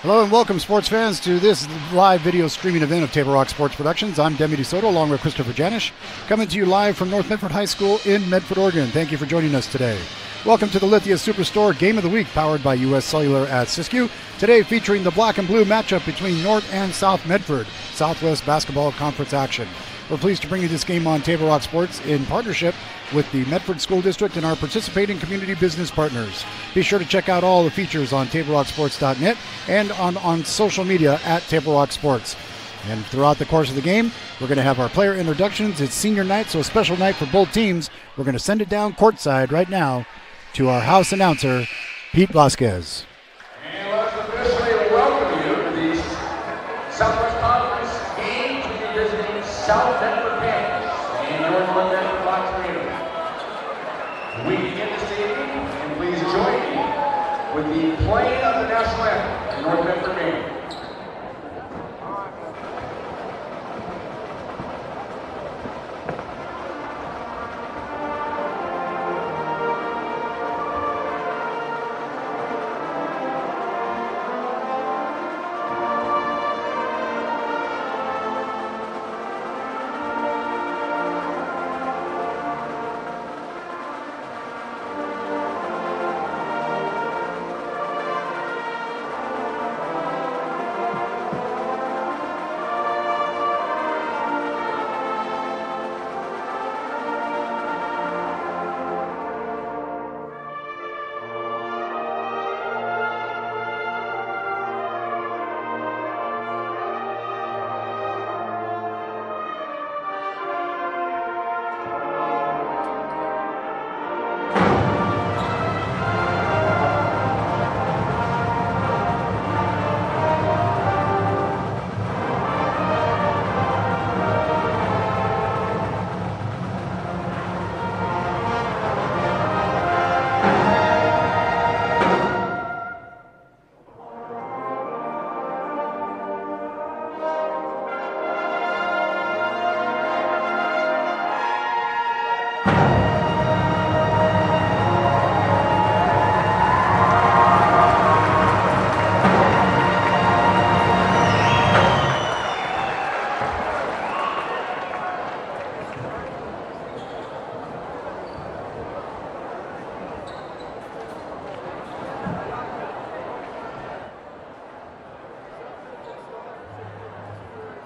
Hello and welcome, sports fans, to this live video streaming event of Table Rock Sports Productions. I'm Demi DeSoto, along with Christopher Janish, coming to you live from North Medford High School in Medford, Oregon. Thank you for joining us today. Welcome to the LITHIA Superstore Game of the Week, powered by US Cellular at Siskiyou. Today featuring the black and blue matchup between North and South Medford, Southwest Basketball Conference action. We're pleased to bring you this game on Table Rock Sports in partnership with the Medford School District and our participating community business partners. Be sure to check out all the features on TableRockSports.net and on social media at Table Rock Sports. And throughout the course of the game, we're going to have our player introductions. It's senior night, so a special night for both teams. We're going to send it down courtside right now to our house announcer, Pete Vasquez. And let's officially welcome you to the Southwest Conference game to be visiting South Medford campus in North Medford Fox Arena. We begin this evening, and please join me with the playing of the national anthem in North Medford game.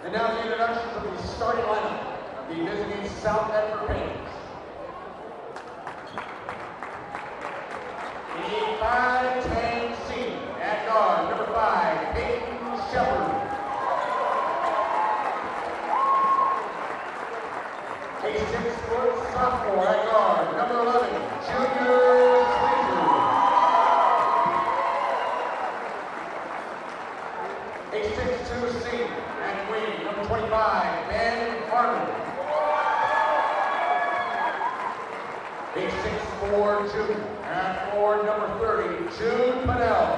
And now the introductions of the starting lineup of the visiting South Medford Painters. The 5'10" senior at guard, number 5, Peyton Shepard. A 6-foot sophomore at guard, number 11, Junior Slater. A 6'2" senior at wing, number 25, Ben Harmon. A 6'4" junior at forward, number 30, Jude Pennell.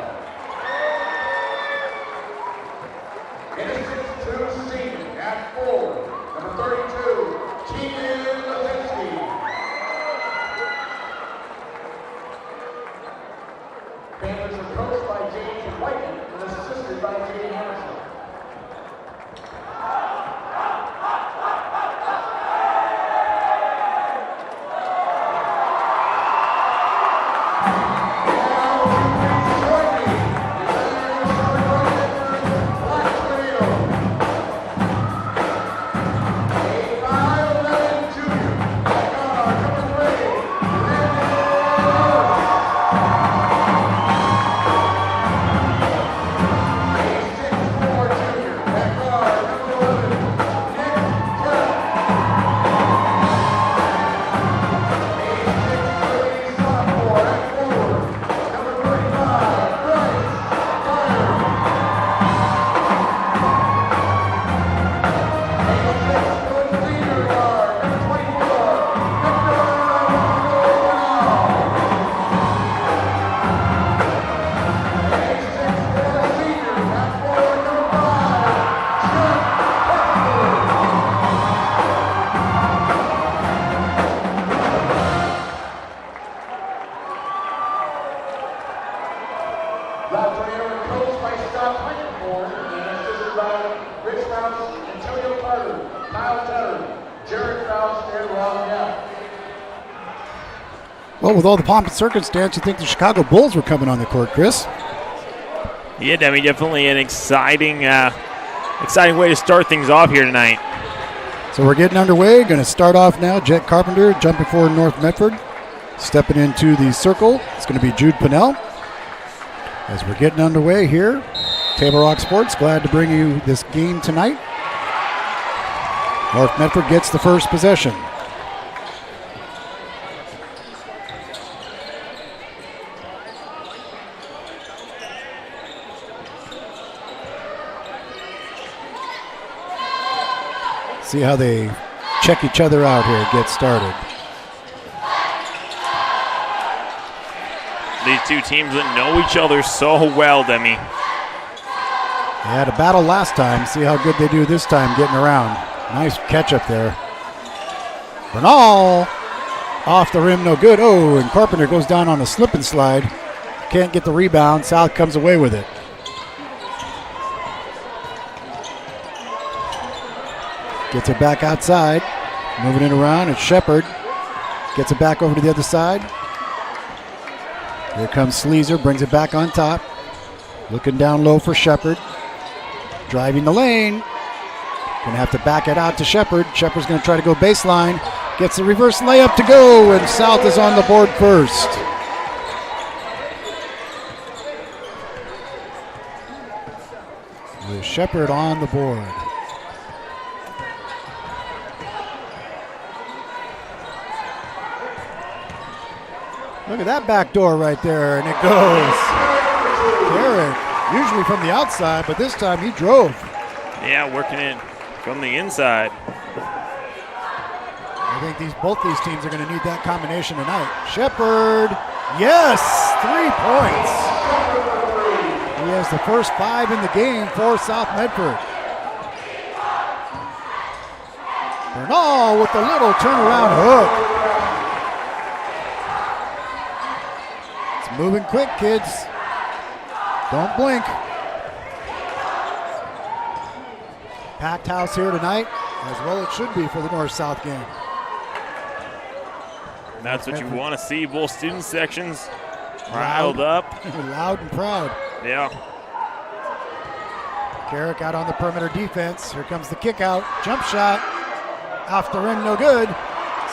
And a 6'2" senior at forward, number 32, Keegan Lazinski. Panthers are coached by James Whiteman and assisted by J.D. Hammerson. Now, please join me Scott Blankenborn, and assisted by Rich Rouse, Antonio Carter, Kyle Tutter, Jared Rouse, and Ron Young. Well, with all the pomp and circumstance, you think the Chicago Bulls were coming on the court, Chris? Yeah, Demi, definitely an exciting way to start things off here tonight. So we're getting underway. Going to start off now. Jet Carpenter jumping for North Medford. Stepping into the circle, it's going to be Jude Pinnell. As we're getting underway here, Table Rock Sports, glad to bring you this game tonight. North Medford gets the first possession. See how they check each other out here, get started. These two teams that know each other so well, Demi. They had a battle last time. See how good they do this time getting around. Nice catch up there. Bernal off the rim, no good. Oh, and Carpenter goes down on a slip and slide. Can't get the rebound. South comes away with it. Gets it back outside. Moving it around. It's Shepard. Gets it back over to the other side. Here comes Sleazer. Brings it back on top. Looking down low for Shepard. Driving the lane. Gonna have to back it out to Shepard. Shepard's gonna try to go baseline. Gets the reverse layup to go, and South is on the board first. With Shepard on the board. Look at that back door right there, and it goes. Garrett, usually from the outside, but this time he drove. Yeah, working it from the inside. I think both these teams are going to need that combination tonight. Shepard, yes, 3 points. He has the first 5 in the game for South Medford. Bernal with the little turnaround hook. It's moving quick, kids. Don't blink. Packed house here tonight, as well it should be for the North-South game. That's what you want to see. Both student sections riled up. Loud and proud. Yeah. Carrick out on the perimeter defense. Here comes the kick out. Jump shot. Off the rim, no good.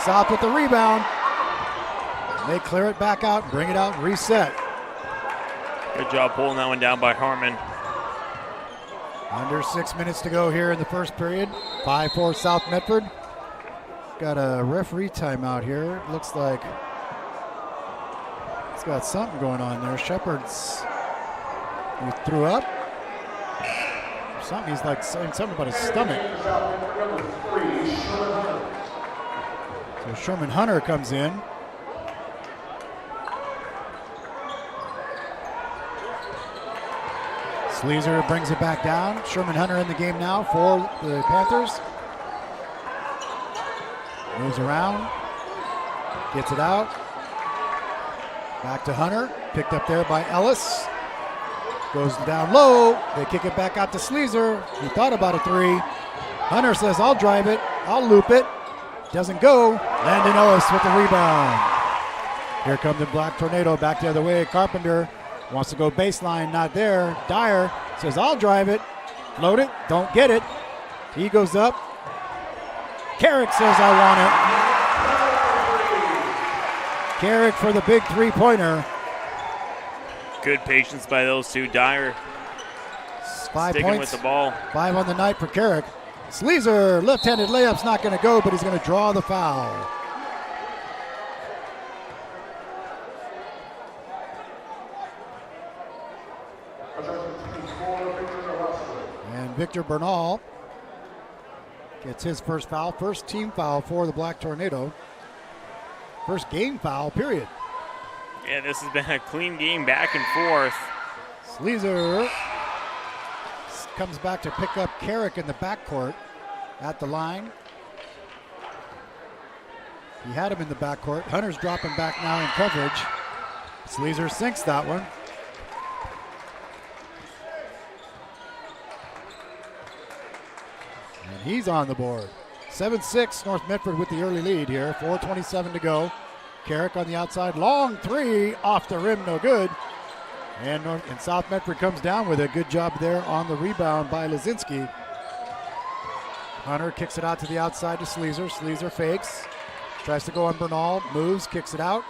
South with the rebound. They clear it back out, bring it out, reset. Good job pulling that one down by Harmon. Under 6 minutes to go here in the first period. 5-4 South Medford. Got a referee timeout here. Looks like it's got something going on there. Shepard's he threw up. Something, he's like saying something about his stomach. So Sherman Hunter comes in. Sleazer brings it back down. Sherman Hunter in the game now for the Panthers. Moves around. Gets it out. Back to Hunter. Picked up there by Ellis. Goes down low. They kick it back out to Sleazer. He thought about a 3. Hunter says, I'll drive it. I'll loop it. Doesn't go. Landon Ellis with the rebound. Here comes the Black Tornado back the other way. Carpenter wants to go baseline, not there. Dyer says, I'll drive it. Float it, don't get it. He goes up. Carrick says, I want it. Carrick for the big 3-pointer. Good patience by those two. Dyer 5 sticking points, with the ball. 5 on the night for Carrick. Sleazer, left-handed layup's not going to go, but he's going to draw the foul. And Victor Bernal gets his first foul. First team foul for the Black Tornado. First game foul, period. Yeah, this has been a clean game back and forth. Sleazer comes back to pick up Carrick in the backcourt at the line. He had him in the backcourt. Hunter's dropping back now in coverage. Sleazer sinks that one. he's on the board. 7-6, North Medford with the early lead here. 4:27 to go. Carrick on the outside, long three, off the rim, no good. And South Medford comes down with a good job there on the rebound by Lazinski. Hunter kicks it out to the outside to Sleazer. Sleazer fakes, tries to go on Bernal, moves, kicks it out.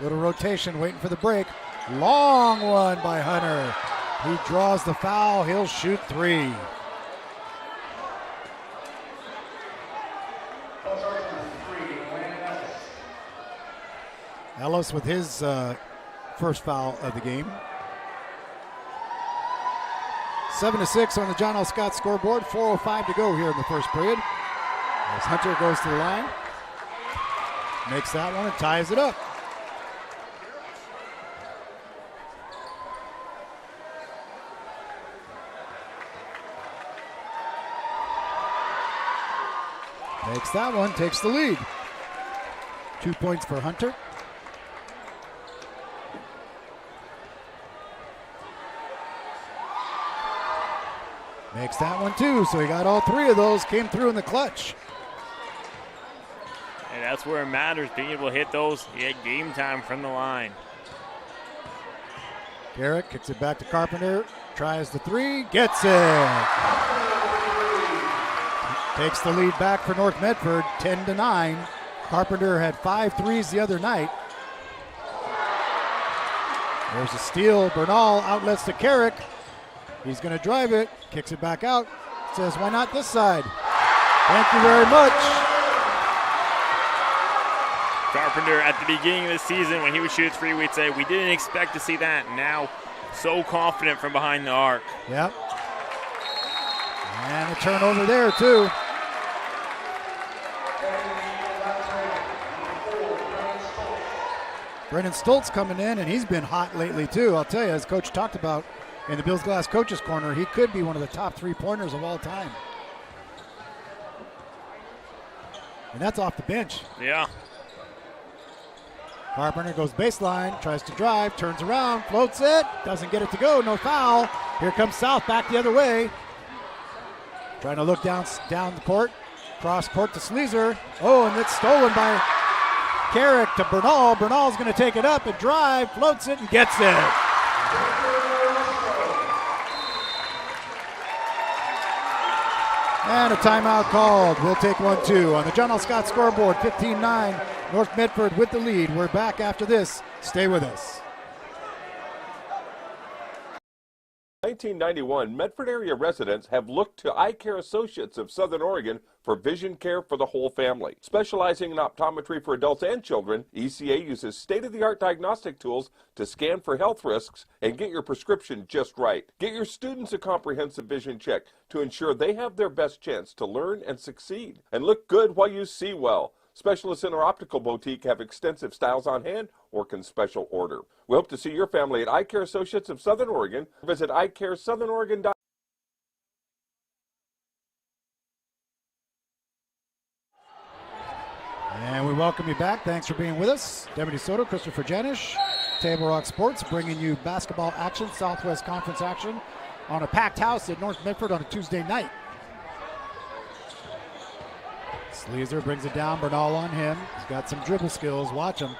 Little rotation, waiting for the break. Long one by Hunter. He draws the foul, he'll shoot three. Ellis with his first foul of the game. 7-6 on the John L. Scott scoreboard. 4:05 to go here in the first period. As Hunter goes to the line, makes that one and ties it up. Makes that one, takes the lead. 2 points for Hunter. Makes that one too, so he got all three of those, came through in the clutch. And that's where it matters, being able to hit those. He had game time from the line. Garrett kicks it back to Carpenter, tries the three, gets it. Takes the lead back for North Medford, 10-9. Carpenter had 5 threes the other night. There's a steal, Bernal outlets to Carrick. He's going to drive it, kicks it back out, says, why not this side? Thank you very much. Carpenter at the beginning of the season, when he would shoot a three, we'd say, we didn't expect to see that. Now, so confident from behind the arc. Yep. And a turnover there, too. Brennan Stoltz coming in, and he's been hot lately, too. I'll tell you, as Coach talked about, in the Bills Glass Coaches Corner, he could be one of the top 3-pointers of all time. And that's off the bench. Yeah. Carpenter goes baseline, tries to drive, turns around, floats it, doesn't get it to go, no foul. Here comes South back the other way. Trying to look down the court, cross court to Sleazer. Oh, and it's stolen by Carrick to Bernal. Bernal's going to take it up and drive, floats it, and gets it. And a timeout called. We'll take one, too. On the John L. Scott scoreboard, 15-9, North Medford with the lead. We're back after this. Stay with us. 1991, Medford area residents have looked to Eye Care Associates of Southern Oregon for vision care for the whole family. Specializing in optometry for adults and children, ECA uses state-of-the-art diagnostic tools to scan for health risks and get your prescription just right. Get your students a comprehensive vision check to ensure they have their best chance to learn and succeed. And look good while you see well. Specialists in our optical boutique have extensive styles on hand or can special order. We hope to see your family at Eye Care Associates of Southern Oregon. Visit eyecaresouthern.org. And we welcome you back. Thanks for being with us. Deputy Soto, Christopher Janish, Table Rock Sports, bringing you basketball action, Southwest Conference action on a packed house at North Medford on a Tuesday night. Sleazer brings it down, Bernal on him. He's got some dribble skills, watch him.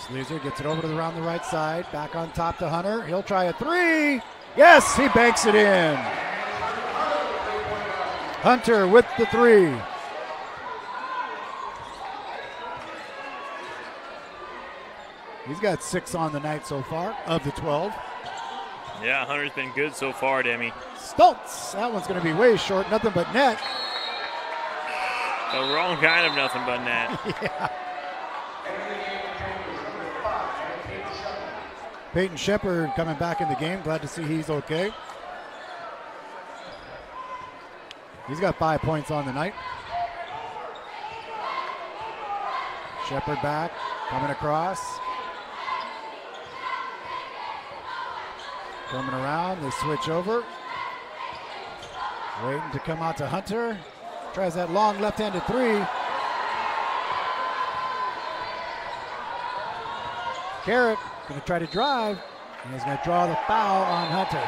Sleazer gets it over to around the right side, back on top to Hunter. He'll try a three. Yes, he banks it in. Hunter with the three. He's got 6 on the night so far of the 12. Yeah, Hunter's been good so far, Demi. Stoltz, that one's going to be way short, nothing but net. The wrong kind of nothing but net. Yeah. Peyton Shepard coming back in the game. Glad to see he's okay. He's got 5 points on the night. Shepard back, coming across. Coming around, they switch over. Waiting to come out to Hunter. Tries that long left-handed three. Carrick going to try to drive, and he's going to draw the foul on Hunter.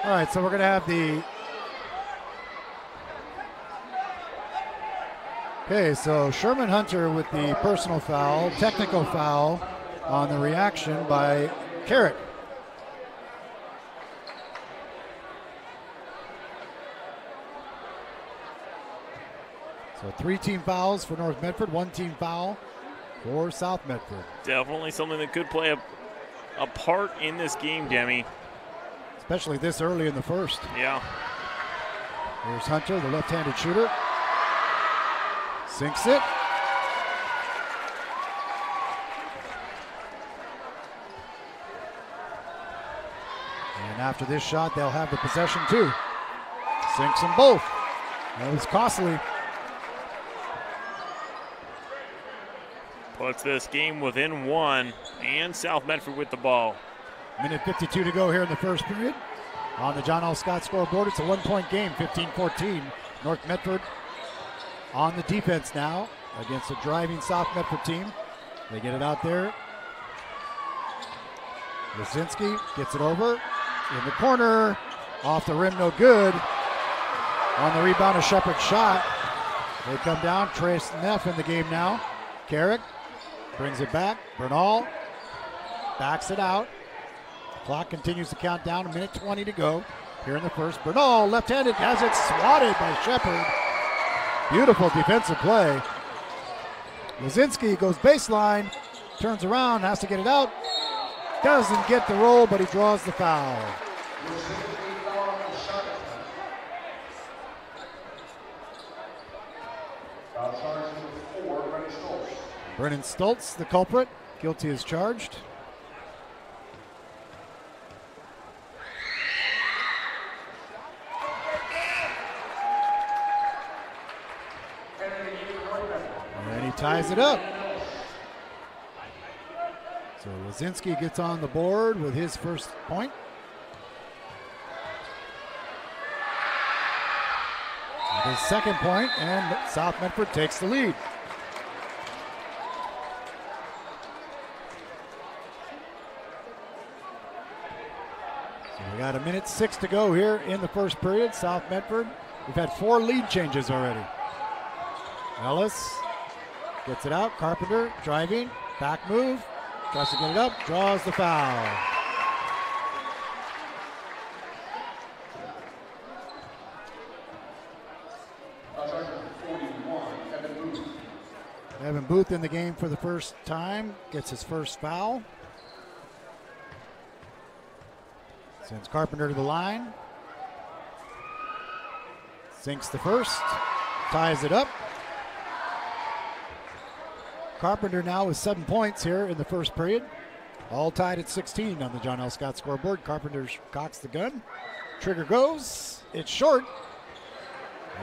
All right, so we're going to have the... Okay, so Sherman Hunter with the personal foul, technical foul on the reaction by Carrick. So 3 team fouls for North Medford, 1 team foul for South Medford. Definitely something that could play a part in this game, Demi. Especially this early in the first. Yeah. Here's Hunter, the left-handed shooter. Sinks it. And after this shot, they'll have the possession too. Sinks them both. That was costly. Puts this game within 1, and South Medford with the ball. Minute 52 to go here in the first period. On the John L. Scott scoreboard, it's a 1-point game, 15-14. North Medford on the defense now against a driving South Medford team. They get it out there. Lazinski gets it over in the corner. Off the rim, no good. On the rebound, a Shepherd shot. They come down. Trace Neff in the game now. Carrick brings it back. Bernal backs it out. Clock continues to count down. 1:20 to go here in the first. Bernal, left-handed, has it swatted by Shepherd. Beautiful defensive play. Lazinski goes baseline, turns around, has to get it out. Doesn't get the roll, but he draws the foul. Brennan Stoltz, the culprit, guilty as charged. And he ties it up. So Lazinski gets on the board with his first point. His second point, and South Medford takes the lead. So we got 1:06 to go here in the first period. South Medford, we've had 4 lead changes already. Ellis gets it out. Carpenter driving, back move, tries to get it up, draws the foul. Evan Booth in the game for the first time, gets his first foul. Sends Carpenter to the line. Sinks the first, ties it up. Carpenter now with 7 points here in the first period. All tied at 16 on the John L. Scott scoreboard. Carpenter cocks the gun. Trigger goes. It's short.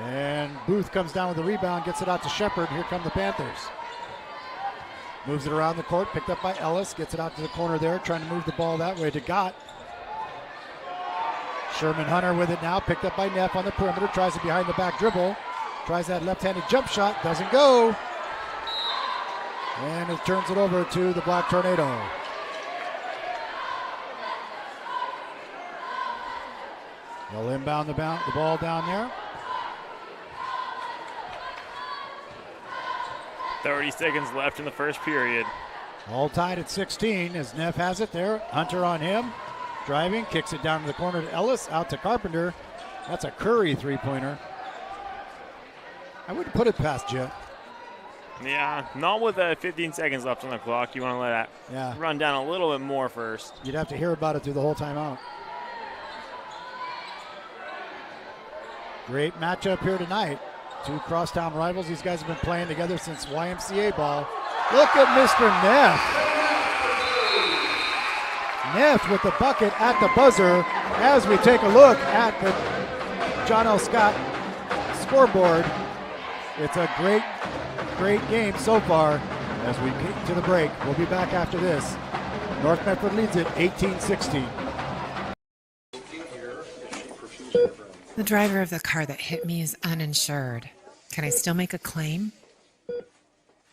And Booth comes down with the rebound, gets it out to Shepherd. Here come the Panthers. Moves it around the court, picked up by Ellis. Gets it out to the corner there, trying to move the ball that way to Gott. Sherman Hunter with it now, picked up by Neff on the perimeter. Tries it behind the back dribble. Tries that left-handed jump shot, doesn't go. And it turns it over to the Black Tornado. They'll inbound the ball down there. 30 seconds left in the first period. All tied at 16 as Neff has it there. Hunter on him. Driving, kicks it down to the corner to Ellis, out to Carpenter. That's a Curry three-pointer. I wouldn't put it past Jet. Yeah, not with 15 seconds left on the clock. You want to let that run down a little bit more first. You'd have to hear about it through the whole timeout. Great matchup here tonight. 2 crosstown rivals. These guys have been playing together since YMCA ball. Look at Mr. Neff. Neff with the bucket at the buzzer as we take a look at the John L. Scott scoreboard. It's a great game so far as we get to the break. We'll be back after this. North Medford leads it 18-16. The driver of the car that hit me is uninsured. Can I still make a claim?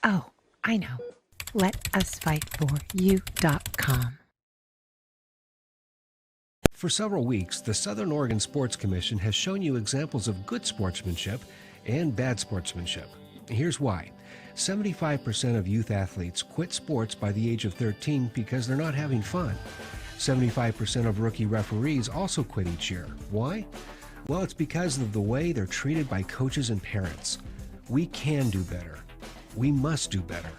Oh, I know. LetUsFightForYou.com. For several weeks, the Southern Oregon Sports Commission has shown you examples of good sportsmanship and bad sportsmanship. Here's why. 75% of youth athletes quit sports by the age of 13 because they're not having fun. 75% of rookie referees also quit each year. Why? Well, it's because of the way they're treated by coaches and parents. We can do better. We must do better.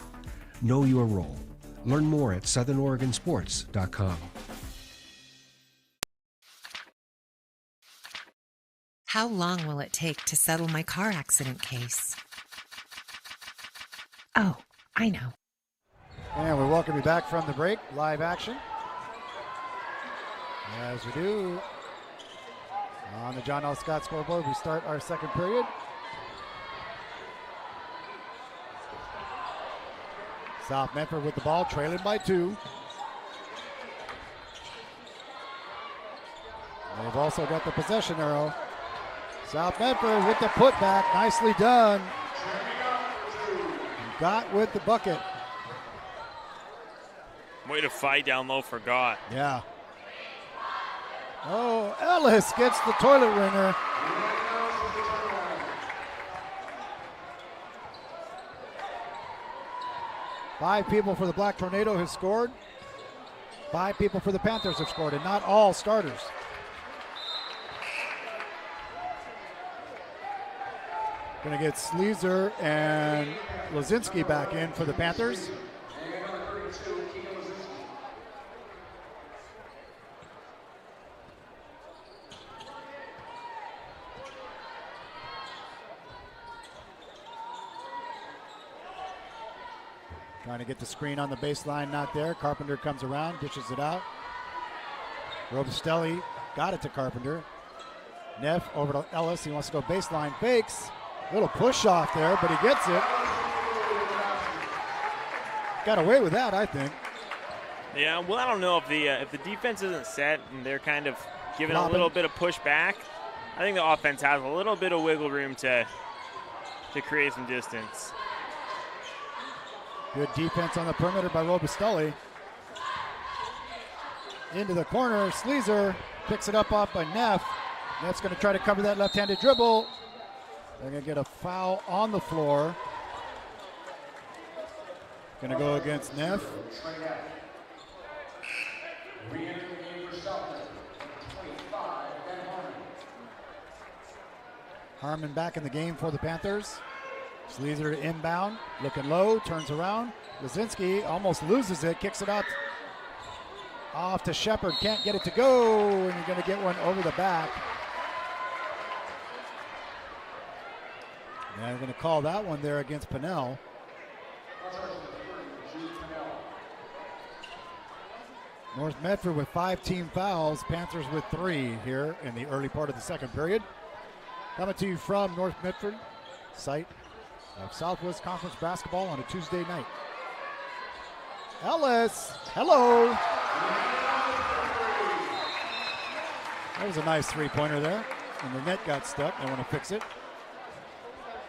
Know your role. Learn more at southernoregonsports.com. How long will it take to settle my car accident case? Oh, I know. And we welcome you back from the break. Live action. As we do, on the John L. Scott scoreboard, we start our second period. South Medford with the ball, trailing by 2. They've also got the possession arrow. South Medford with the putback, nicely done. Got with the bucket. Way to fight down low for Gott. Yeah. Oh, Ellis gets the toilet ringer. Five people for the Black Tornado have scored. 5 people for the Panthers have scored, and not all starters. Going to get Sleezer and Lazinski back in for the Panthers. Trying to get the screen on the baseline, not there. Carpenter comes around, dishes it out. Robustelli got it to Carpenter. Neff over to Ellis. He wants to go baseline, fakes. Little push off there, but he gets it. Got away with that, I think. Yeah, well, I don't know if the defense isn't set and they're kind of giving Flopping. a little bit of push back. I think the offense has a little bit of wiggle room to create some distance. Good defense on the perimeter by Robustelli. Into the corner, Sleezer picks it up off by Neff. Neff's going to try to cover that left-handed dribble. They're going to get a foul on the floor. Going to go against Neff. Harmon back in the game for the Panthers. Sleezer to inbound, looking low, turns around. Lazinski almost loses it, kicks it out off to Shepard. Can't get it to go, and you're going to get one over the back. And they're going to call that one there against Pinnell. North Medford with 5 team fouls, Panthers with 3 here in the early part of the second period. Coming to you from North Medford, site of Southwest Conference basketball on a Tuesday night. Ellis, hello. That was a nice three-pointer there, and the net got stuck. They want to fix it.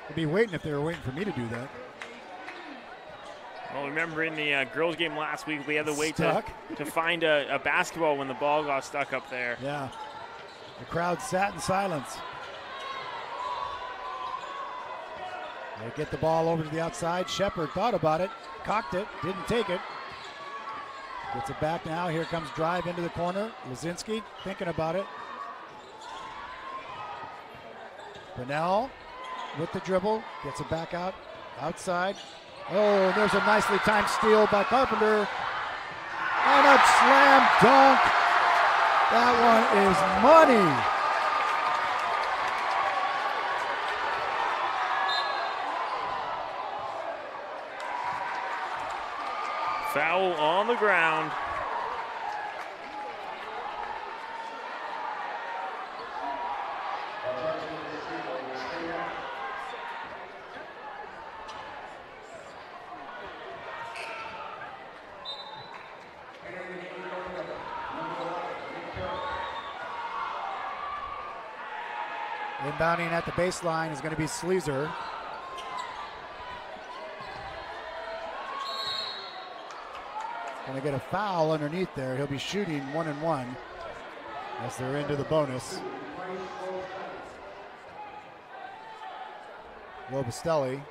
They'd be waiting if they were waiting for me to do that. Well, remember in the girls' game last week, we had to wait to find a basketball when the ball got stuck up there. Yeah, the crowd sat in silence. They get the ball over to the outside. Shepard thought about it, cocked it, didn't take it. Gets it back now. Here comes drive into the corner. Lazinski thinking about it. Pinnell with the dribble, gets it back out, outside. Oh, there's a nicely timed steal by Carpenter. And a slam dunk. That one is money. Foul on the ground. Inbounding at the baseline is going to be Sleezer. Going to get a foul underneath there. He'll be shooting 1-and-1. as they're into the bonus. Robustelli.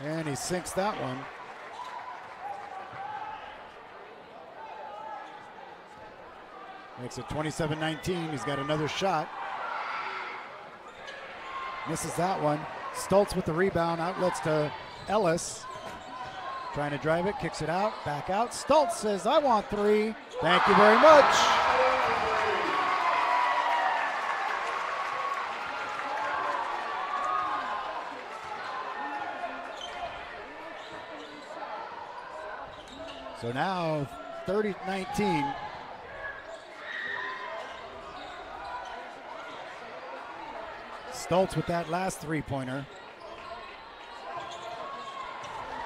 And he sinks that one. Makes it 27-19. He's got another shot. Misses that one. Stoltz with the rebound. Outlets to Ellis. Trying to drive it. Kicks it out. Back out. Stoltz says, I want three. Thank you very much. So now 30-19. Stoltz with that last three-pointer.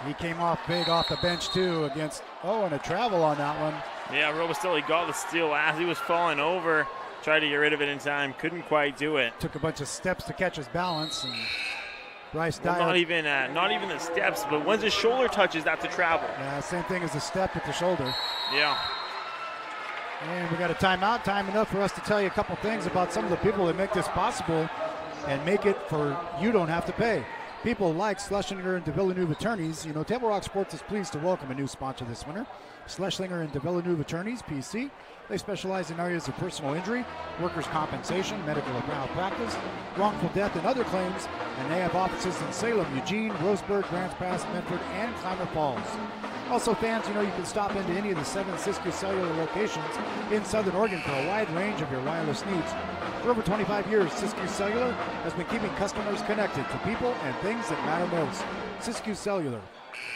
He came off big off the bench too against, and a travel on that one. Yeah, Robustelli got the steal as he was falling over. Tried to get rid of it in time, couldn't quite do it. Took a bunch of steps to catch his balance, and Bryce Dyer. Not even the steps, but once his shoulder touches, that's a travel. Yeah, same thing as a step with the shoulder. Yeah. And we got a timeout. Time enough for us to tell you a couple things about some of the people that make this possible and make it for you don't have to pay. People like Schlesinger and de Villeneuve Attorneys. You know, Table Rock Sports is pleased to welcome a new sponsor this winter, Schlesinger and de Villeneuve Attorneys, PC. They specialize in areas of personal injury, workers' compensation, medical malpractice, wrongful death, and other claims, and they have offices in Salem, Eugene, Roseburg, Grants Pass, Medford, and Klamath Falls. Also, fans, you know, you can stop into any of the 7 Siskiyou Cellular locations in Southern Oregon for a wide range of your wireless needs. For over 25 years, Siskiyou Cellular has been keeping customers connected to people and things that matter most. Siskiyou Cellular,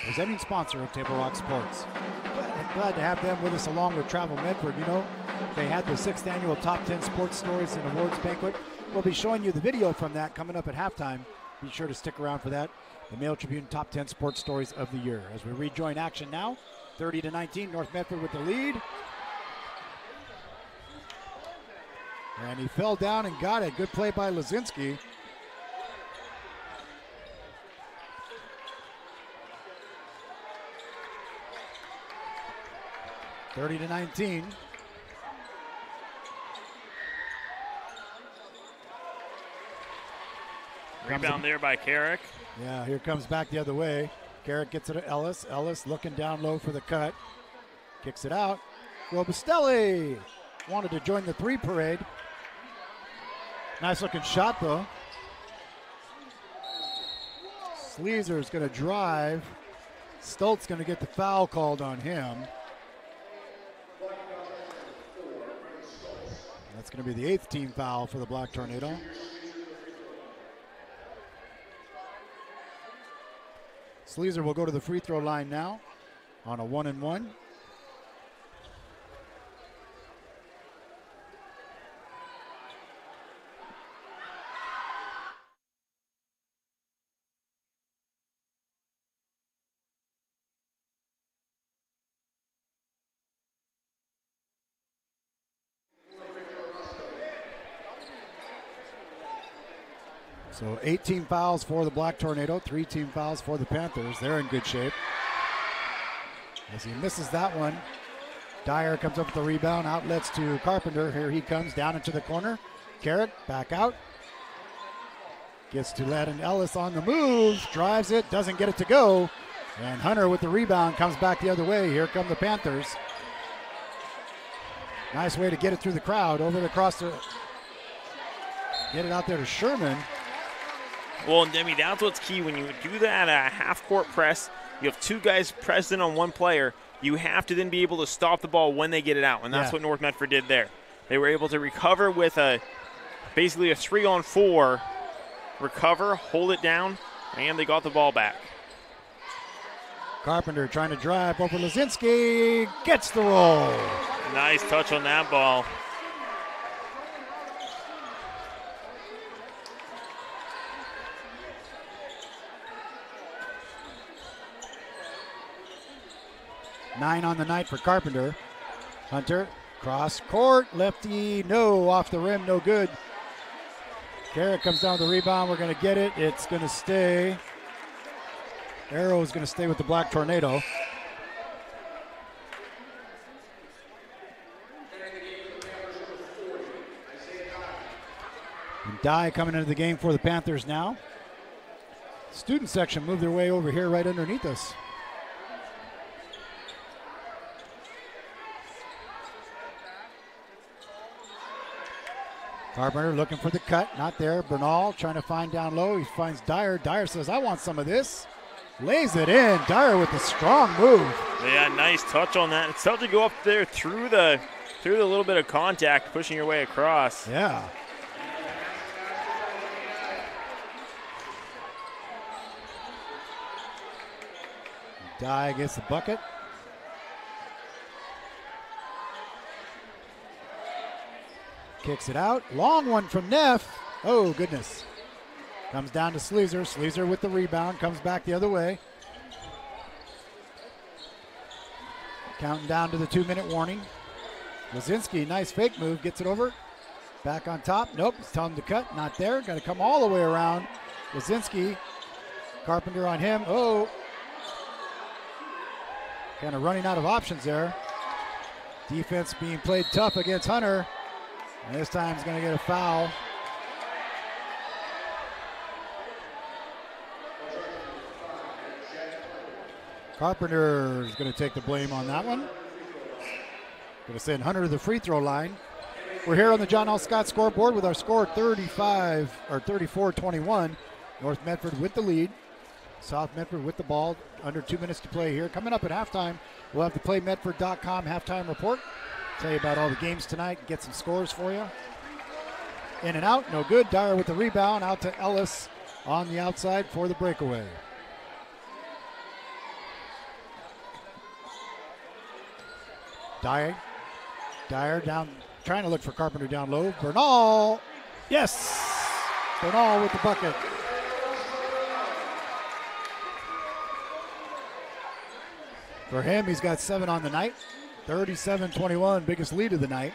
presenting sponsor of Table Rock Sports. Glad to have them with us along with Travel Medford. You know, they had the 6th annual Top 10 Sports Stories and Awards Banquet. We'll be showing you the video from that coming up at halftime. Be sure to stick around for that. The Mail Tribune Top 10 Sports Stories of the Year. As we rejoin action now, 30-19, North Medford with the lead. And he fell down and got it. Good play by Lazinski. (30-19). Rebound there by Carrick. Yeah, here comes back the other way. Carrick gets it to Ellis. Ellis looking down low for the cut. Kicks it out. Robustelli wanted to join the three parade. Nice looking shot though. Sleezer's going to drive. Stoltz going to get the foul called on him. That's going to be the 8th team foul for the Black Tornado. Sleezer will go to the free throw line now on a 1-and-1. So 18 fouls for the Black Tornado, 3 team fouls for the Panthers. They're in good shape. As he misses that one, Dyer comes up with the rebound, outlets to Carpenter. Here he comes down into the corner. Carrick back out. Gets to Ladden Ellis on the move, drives it, doesn't get it to go. And Hunter with the rebound comes back the other way. Here come the Panthers. Nice way to get it through the crowd, over across the, get it out there to Sherman. Well, Demi, that's what's key. When you do that half-court press, you have 2 guys pressed in on one player. You have to then be able to stop the ball when they get it out, and that's what North Medford did there. They were able to recover with basically a 3-on-4, recover, hold it down, and they got the ball back. Carpenter trying to drive over Lazinski, gets the roll. Nice touch on that ball. Nine on the night for Carpenter. Hunter, cross court, lefty, no, off the rim, no good. CLARA comes down with the rebound. We're going to get it. It's going to stay. Arrow is going to stay with the Black Tornado. And Dye coming into the game for the Panthers now. Student section moved their way over here right underneath us. Carpenter looking for the cut, not there. Bernal trying to find down low. He finds Dyer. Dyer says, I want some of this. Lays it in. Dyer with a strong move. Yeah, nice touch on that. It's tough to go up there through the little bit of contact, pushing your way across. Yeah. Dye gets the bucket. Kicks it out. Long one from Neff. Oh, goodness. Comes down to Sleezer. Sleezer with the rebound. Comes back the other way. Counting down to the 2-minute warning. Wazinski, nice fake move. Gets it over. Back on top. Nope. It's telling him to cut. Not there. Got to come all the way around. Wazinski. Carpenter on him. Oh. Kind of running out of options there. Defense being played tough against Hunter. And this time he's going to get a foul. Carpenter is going to take the blame on that one. Going to send Hunter to the free throw line. We're here on the John L. Scott scoreboard with our score 34-21. North Medford with the lead. South Medford with the ball. Under 2 minutes to play here. Coming up at halftime, we'll have the PlayMedford.com halftime report. Tell you about all the games tonight. Get some scores for you. In and out, no good. Dyer with the rebound. Out to Ellis on the outside for the breakaway. Dyer down, trying to look for Carpenter down low. Bernal, yes! Bernal with the bucket. For him, he's got 7 on the night. 37-21, biggest lead of the night.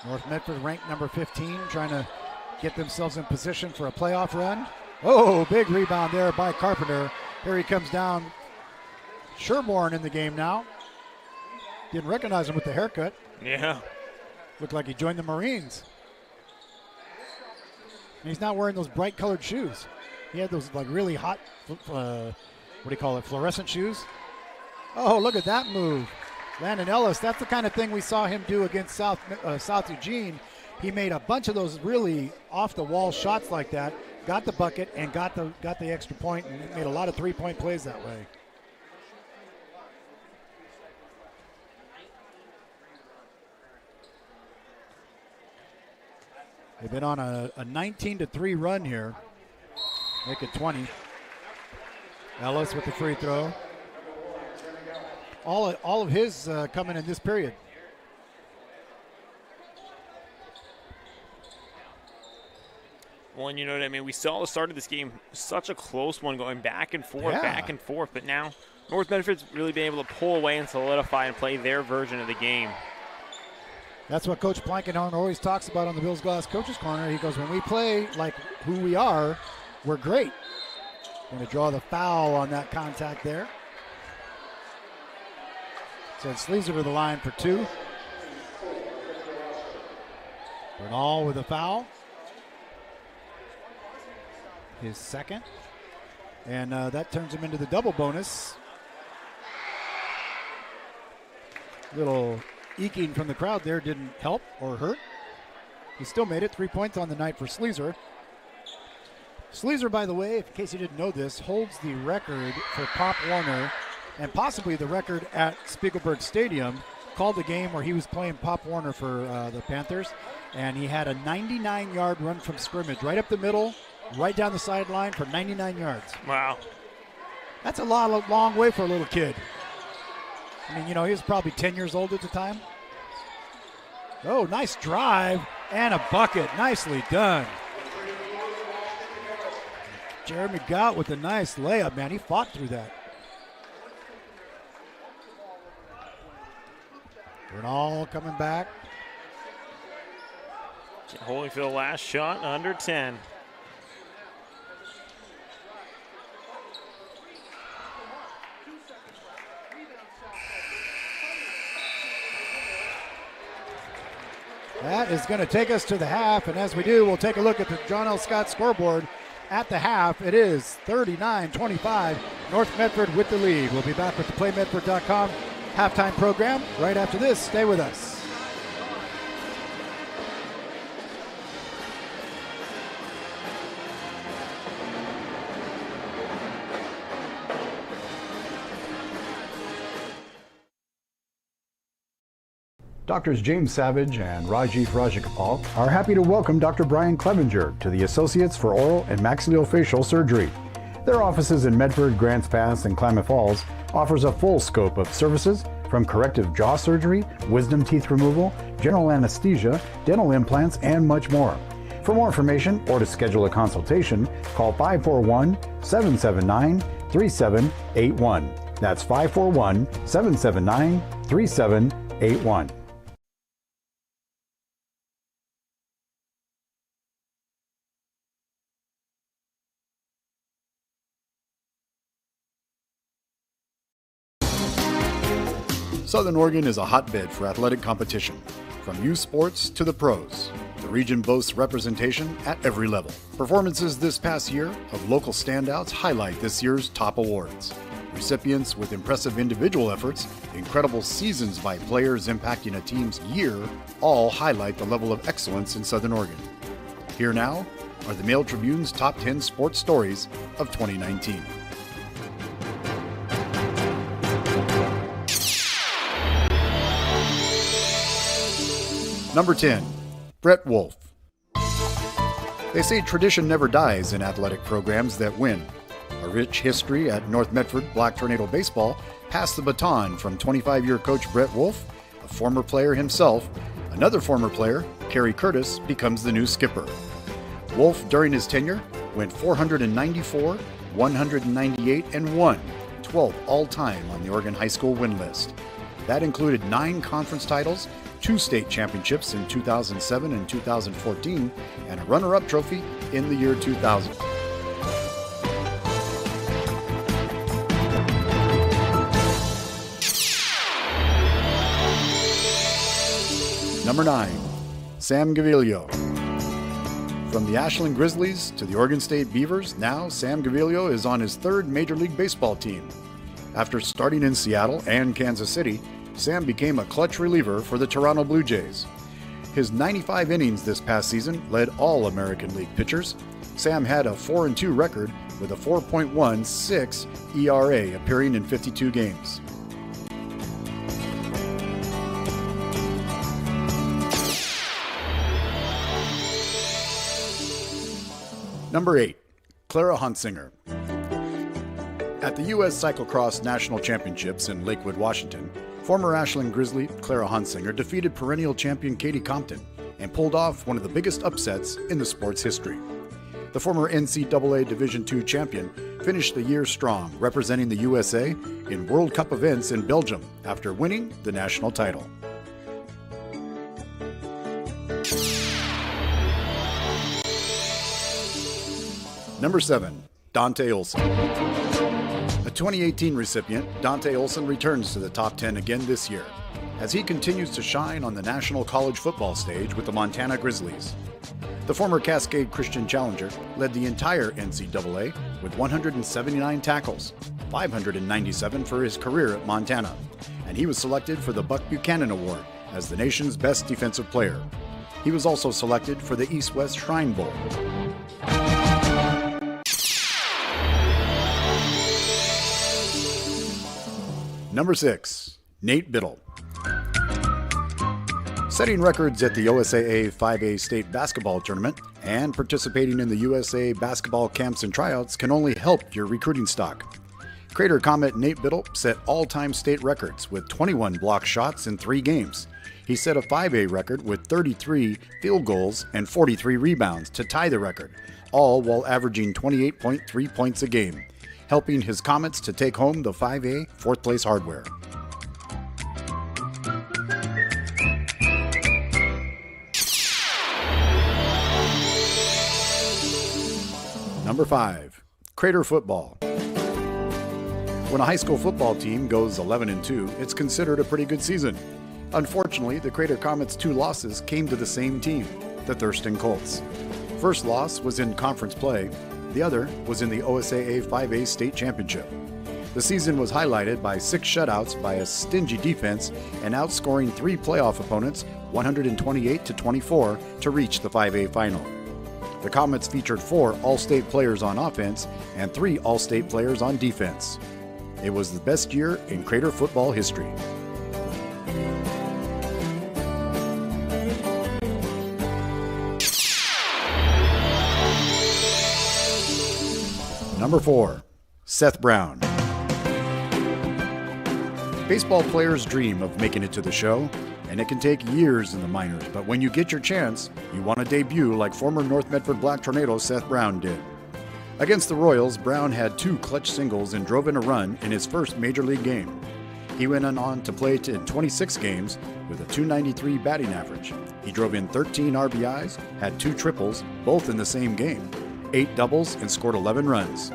North Medford ranked number 15, trying to get themselves in position for a playoff run. Oh, big rebound there by Carpenter. Here he comes down. Sherborne in the game now. Didn't recognize him with the haircut. Yeah. Looked like he joined the Marines. And he's not wearing those bright colored shoes. He had those like really hot, fluorescent shoes. Oh, look at that move. Landon Ellis, that's the kind of thing we saw him do against South Eugene. He made a bunch of those really off-the-wall shots like that, got the bucket, and got the extra point, and made a lot of three-point plays that way. They've been on a 19-3 run here. Make it 20. Ellis with the free throw. All of his coming in this period. Well, and you know what I mean? We saw the start of this game, such a close one, going back and forth, but now North Medford's really been able to pull away and solidify and play their version of the game. That's what Coach Blankenhorn always talks about on the Bills Glass Coaches Corner. He goes, when we play like who we are, we're great. Going to draw the foul on that contact there. Sends Sleezer to the line for 2. Bernal with a foul. His second. And that turns him into the double bonus. Little eking from the crowd there didn't help or hurt. He still made it. 3 points on the night for Sleezer. Sleezer, by the way, in case you didn't know this, holds the record for Pop Warner and possibly the record at Spiegelberg Stadium. Called the game where he was playing Pop Warner for the Panthers, and he had a 99-yard run from scrimmage, right up the middle, right down the sideline for 99 yards. Wow. That's a long way for a little kid. I mean, you know, he was probably 10 years old at the time. Oh, nice drive and a bucket. Nicely done. Jeremy Gott with a nice layup, man. He fought through that. Bernal coming back. Holyfield last shot under 10. That is going to take us to the half, and as we do, we'll take a look at the John L. Scott scoreboard. At the half, it is 39-25, North Medford with the lead. We'll be back with the PlayMedford.com halftime program right after this. Stay with us. Doctors James Savage and Rajiv Rajagopal are happy to welcome Dr. Brian Clevenger to the Associates for Oral and Maxillofacial Surgery. Their offices in Medford, Grants Pass, and Klamath Falls offers a full scope of services from corrective jaw surgery, wisdom teeth removal, general anesthesia, dental implants, and much more. For more information or to schedule a consultation, call 541-779-3781. That's 541-779-3781. Southern Oregon is a hotbed for athletic competition, from youth sports to the pros. The region boasts representation at every level. Performances this past year of local standouts highlight this year's top awards. Recipients with impressive individual efforts, incredible seasons by players impacting a team's year, all highlight the level of excellence in Southern Oregon. Here now are the Mail Tribune's top 10 sports stories of 2019. Number 10, Brett WOLFE. They say tradition never dies in athletic programs that win. A rich history at North Medford Black Tornado Baseball passed the baton from 25-year coach Brett WOLFE, a former player himself. Another former player, Kerry Curtis, becomes the new skipper. WOLFE, during his tenure, went 494, 198, and won, 12th all-time on the Oregon High School win list. That included 9 conference titles, 2 state championships in 2007 and 2014, and a runner-up trophy in the year 2000. Number 9, Sam Gaviglio. From the Ashland Grizzlies to the Oregon State Beavers, now Sam Gaviglio is on his 3rd Major League Baseball team. After starting in Seattle and Kansas City, Sam became a clutch reliever for the Toronto Blue Jays. His 95 innings this past season led all American League pitchers. Sam had a 4-2 record with a 4.16 ERA, appearing in 52 games. Number 8, CLARA HONSINGER. At the U.S. Cyclocross National Championships in Lakewood, Washington, former Ashland Grizzly Clara Honsinger defeated perennial champion Katie Compton and pulled off one of the biggest upsets in the sport's history. The former NCAA Division II champion finished the year strong, representing the USA in World Cup events in Belgium after winning the national title. Number 7, Dante Olson. A 2018 recipient, Dante Olson returns to the top 10 again this year, as he continues to shine on the national college football stage with the Montana Grizzlies. The former Cascade Christian Challenger led the entire NCAA with 179 tackles, 597 for his career at Montana, and he was selected for the Buck Buchanan Award as the nation's best defensive player. He was also selected for the East-West Shrine Bowl. Number 6, Nate Biddle. Setting records at the OSAA 5A State Basketball Tournament and participating in the USA basketball camps and tryouts can only help your recruiting stock. Crater Comet Nate Biddle set all-time state records with 21 block shots in 3 games. He set a 5A record with 33 field goals and 43 rebounds to tie the record, all while averaging 28.3 points a game, helping his Comets to take home the 5A 4th place hardware. Number 5, Crater Football. When a high school football team goes 11-2, it's considered a pretty good season. Unfortunately, the Crater Comets' 2 losses came to the same team, the Thurston Colts. First loss was in conference play. The other was in the OSAA 5A state championship. The season was highlighted by 6 shutouts by a stingy defense and outscoring 3 playoff opponents 128-24 to reach the 5A final. The Comets featured 4 All-State players on offense and 3 All-State players on defense. It was the best year in Crater football history. Number 4, Seth Brown. Baseball players dream of making it to the show, and it can take years in the minors, but when you get your chance, you want to debut like former North Medford Black Tornado Seth Brown did. Against the Royals, Brown had 2 clutch singles and drove in a run in his first major league game. He went on to play in 26 games with a .293 batting average. He drove in 13 RBIs, had 2 triples, both in the same game, 8 doubles, and scored 11 runs.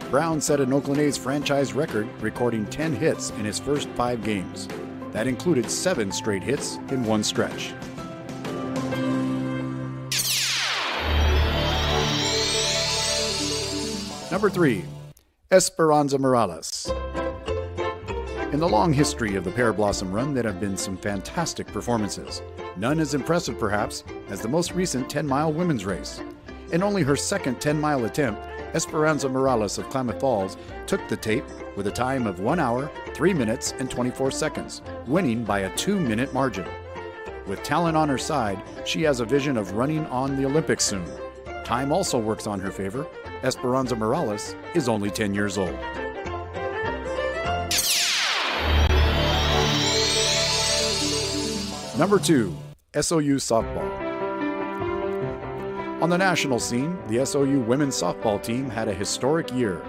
Brown set an Oakland A's franchise record, recording 10 hits in his first 5 games. That included 7 straight hits in one stretch. Number 3, Esperanza Morales. In the long history of the Pear Blossom Run, there have been some fantastic performances. None as impressive, perhaps, as the most recent 10-mile women's race. In only her second 10-mile attempt, Esperanza Morales of Klamath Falls took the tape with a time of 1 hour, 3 minutes, and 24 seconds, winning by a 2-minute margin. With talent on her side, she has a vision of running on the Olympics soon. Time also works on her favor. Esperanza Morales is only 10 years old. Number 2, SOU Softball. On the national scene, the SOU women's softball team had a historic year.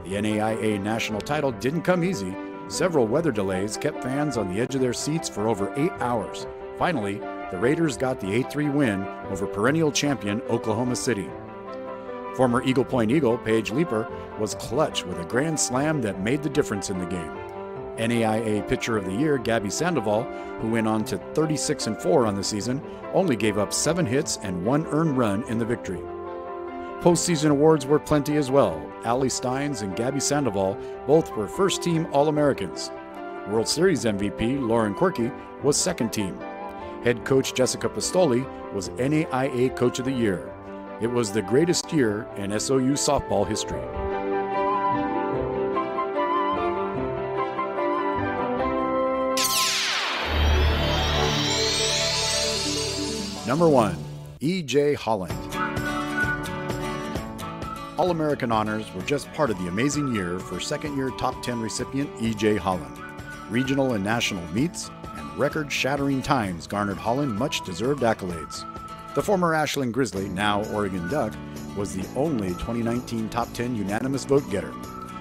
The NAIA national title didn't come easy. Several weather delays kept fans on the edge of their seats for over 8 hours. Finally, the Raiders got the 8-3 win over perennial champion Oklahoma City. Former Eagle Point Eagle Paige Leeper was clutch with a grand slam that made the difference in the game. NAIA Pitcher of the Year Gabby Sandoval, who went on to 36-4 on the season, only gave up 7 hits and 1 earned run in the victory. Postseason awards were plenty as well. Allie Steins and Gabby Sandoval both were first-team All-Americans. World Series MVP Lauren Quirky was second team. Head coach Jessica Pistoli was NAIA Coach of the Year. It was the greatest year in SOU softball history. Number 1, E.J. Holland. All-American honors were just part of the amazing year for second-year top 10 recipient E.J. Holland. Regional and national meets and record-shattering times garnered Holland much-deserved accolades. The former Ashland Grizzly, now Oregon Duck, was the only 2019 top 10 unanimous vote-getter.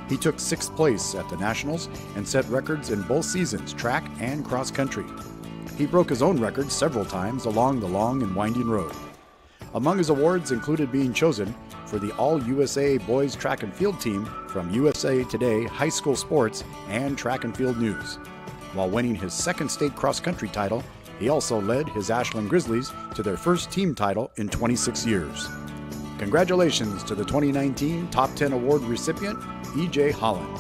He took 6th place at the Nationals and set records in both seasons, track and cross-country. He broke his own record several times along the long and winding road. Among his awards included being chosen for the All-USA Boys Track and Field team from USA Today High School Sports and Track and Field News. While winning his 2nd state cross-country title, he also led his Ashland Grizzlies to their first team title in 26 years. Congratulations to the 2019 Top 10 Award recipient, E.J. Holland.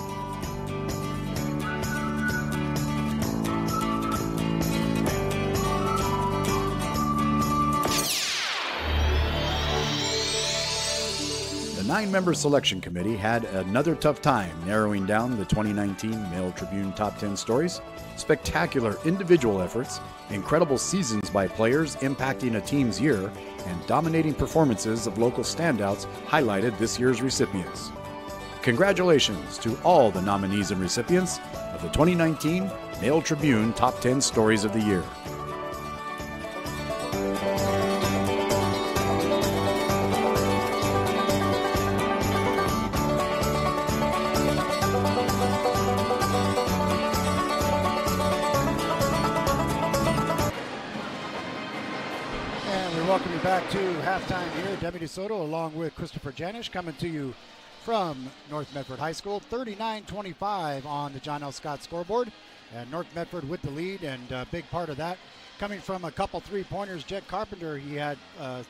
The 9-member selection committee had another tough time narrowing down the 2019 Mail Tribune Top 10 stories. Spectacular individual efforts, incredible seasons by players impacting a team's year, and dominating performances of local standouts highlighted this year's recipients. Congratulations to all the nominees and recipients of the 2019 Mail Tribune Top 10 Stories of the Year. Welcome back to halftime here. Demi DeSoto along with Christopher Janish coming to you from North Medford High School. 39-25 on the John L. Scott scoreboard. And North Medford with the lead, and a big part of that coming from a couple three-pointers. Jet Carpenter, he had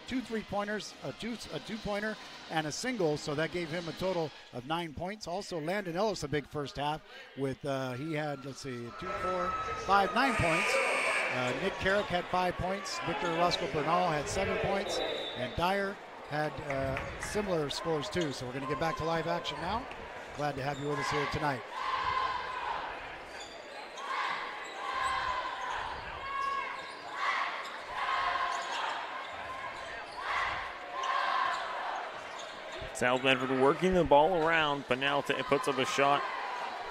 2 3-pointers, a two-pointer, and a single, so that gave him a total of 9 points. Also, Landon Ellis, a big first half with, he had, 2, 4, 5, 9 points. Nick Carrick had 5 points. Victor Roscoe Bernal had 7 points. And Dyer had similar scores too. So we're going to get back to live action now. Glad to have you with us here tonight. South Medford working the ball around, but now it puts up a shot.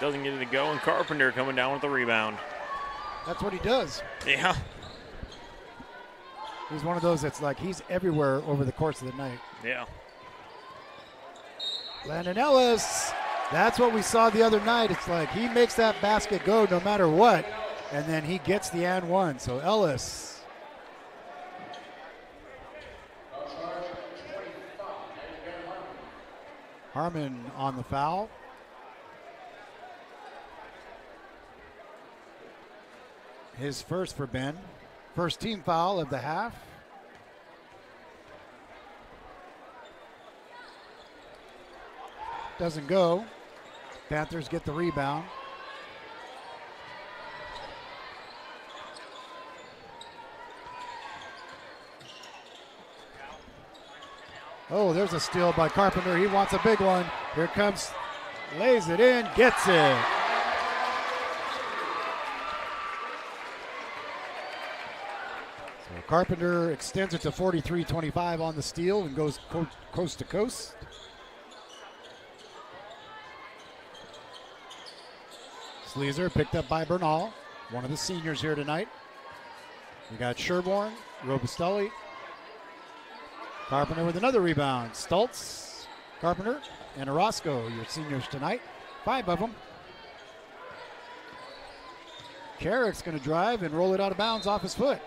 Doesn't get it to go, and Carpenter coming down with the rebound. That's what he does. Yeah. He's one of those that's like he's everywhere over the course of the night. Yeah. Landon Ellis. That's what we saw the other night. It's like he makes that basket go no matter what, and then he gets the and one. So Ellis. Harmon on the foul. His first for Ben. First team foul of the half. Doesn't go. Panthers get the rebound. Oh, there's a steal by Carpenter. He wants a big one. Here comes, lays it in, gets it. So Carpenter extends it to 43-25 on the steal and goes coast to coast. Sleazer picked up by Bernal, one of the seniors here tonight. We got Sherborne, Robustelli. Carpenter with another rebound. Stultz, Carpenter, and Orozco, your seniors tonight. 5 of them. Carrick's going to drive and roll it out of bounds off his foot.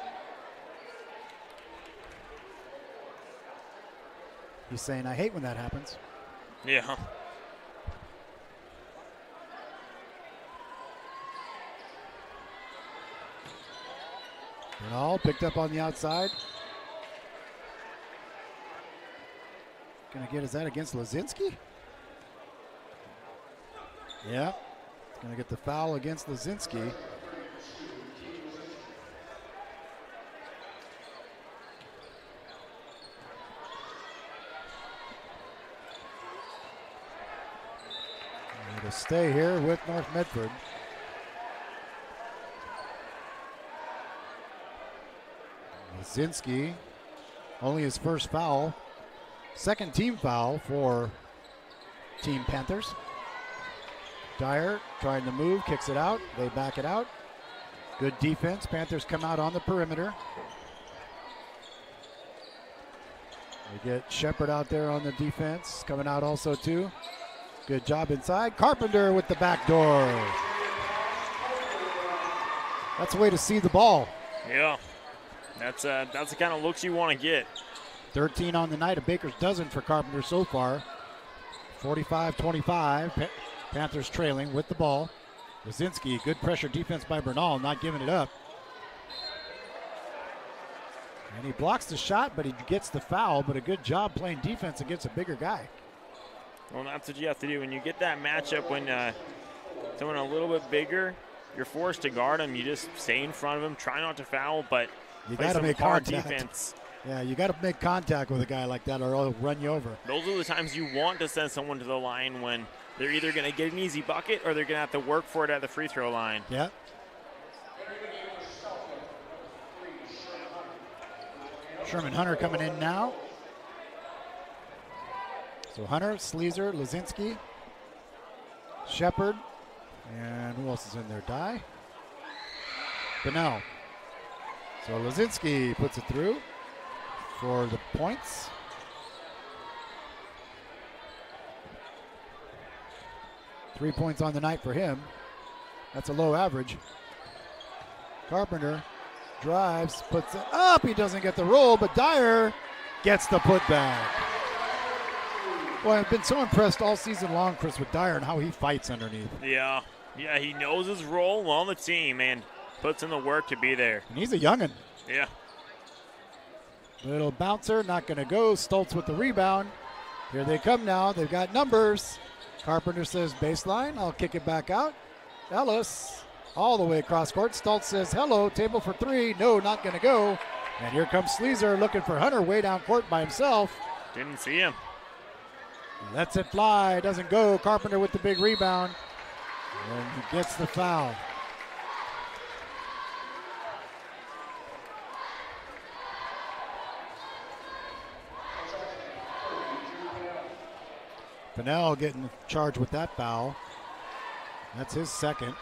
He's saying, I hate when that happens. Yeah. Bernal picked up on the outside. Gonna get, is that against Lazinski? Yeah, gonna get the foul against Lazinski. To stay here with North Medford. Lazinski, only his first foul. Second team foul for Team Panthers. Dyer trying to move, kicks it out. They back it out. Good defense. Panthers come out on the perimeter. They get Shepard out there on the defense, coming out also too. Good job inside. Carpenter with the back door. That's a way to see the ball. Yeah. That's the kind of looks you want to get. 13 on the night, a baker's dozen for Carpenter so far. 45-25. Panthers trailing with the ball. Lazinski, good pressure defense by Bernal, not giving it up. And he blocks the shot, but he gets the foul, but a good job playing defense against a bigger guy. Well, that's what you have to do. When you get that matchup when someone a little bit bigger, you're forced to guard him. You just stay in front of him, try not to foul, but you got to make hard defense. Yeah, you got to make contact with a guy like that or he'll run you over. Those are the times you want to send someone to the line when they're either going to get an easy bucket or they're going to have to work for it at the free throw line. Yeah. Sherman Hunter coming in now. So Hunter, Sleazer, Lazinski, Shepard, and who else is in there? Dye. Bernal. So Lazinski puts it through for the points. Three points on the night for him. That's a low average. Carpenter drives, puts it up. He doesn't get the roll, but Dyer gets the putback. Boy, I've been so impressed all season long, Chris, with Dyer and how he fights underneath. Yeah, he knows his role on the team and puts in the work to be there. And he's a youngin'. Yeah. Little bouncer, not going to go. Stoltz with the rebound. Here they come now. They've got numbers. Carpenter says baseline. I'll kick it back out. Ellis all the way across court. Stoltz says hello. Table for three. No, not going to go. And here comes Sleazer looking for Hunter way down court by himself. Didn't see him. Lets it fly. Doesn't go. Carpenter with the big rebound. And he gets the foul. Pennell getting charged with that foul. That's his second.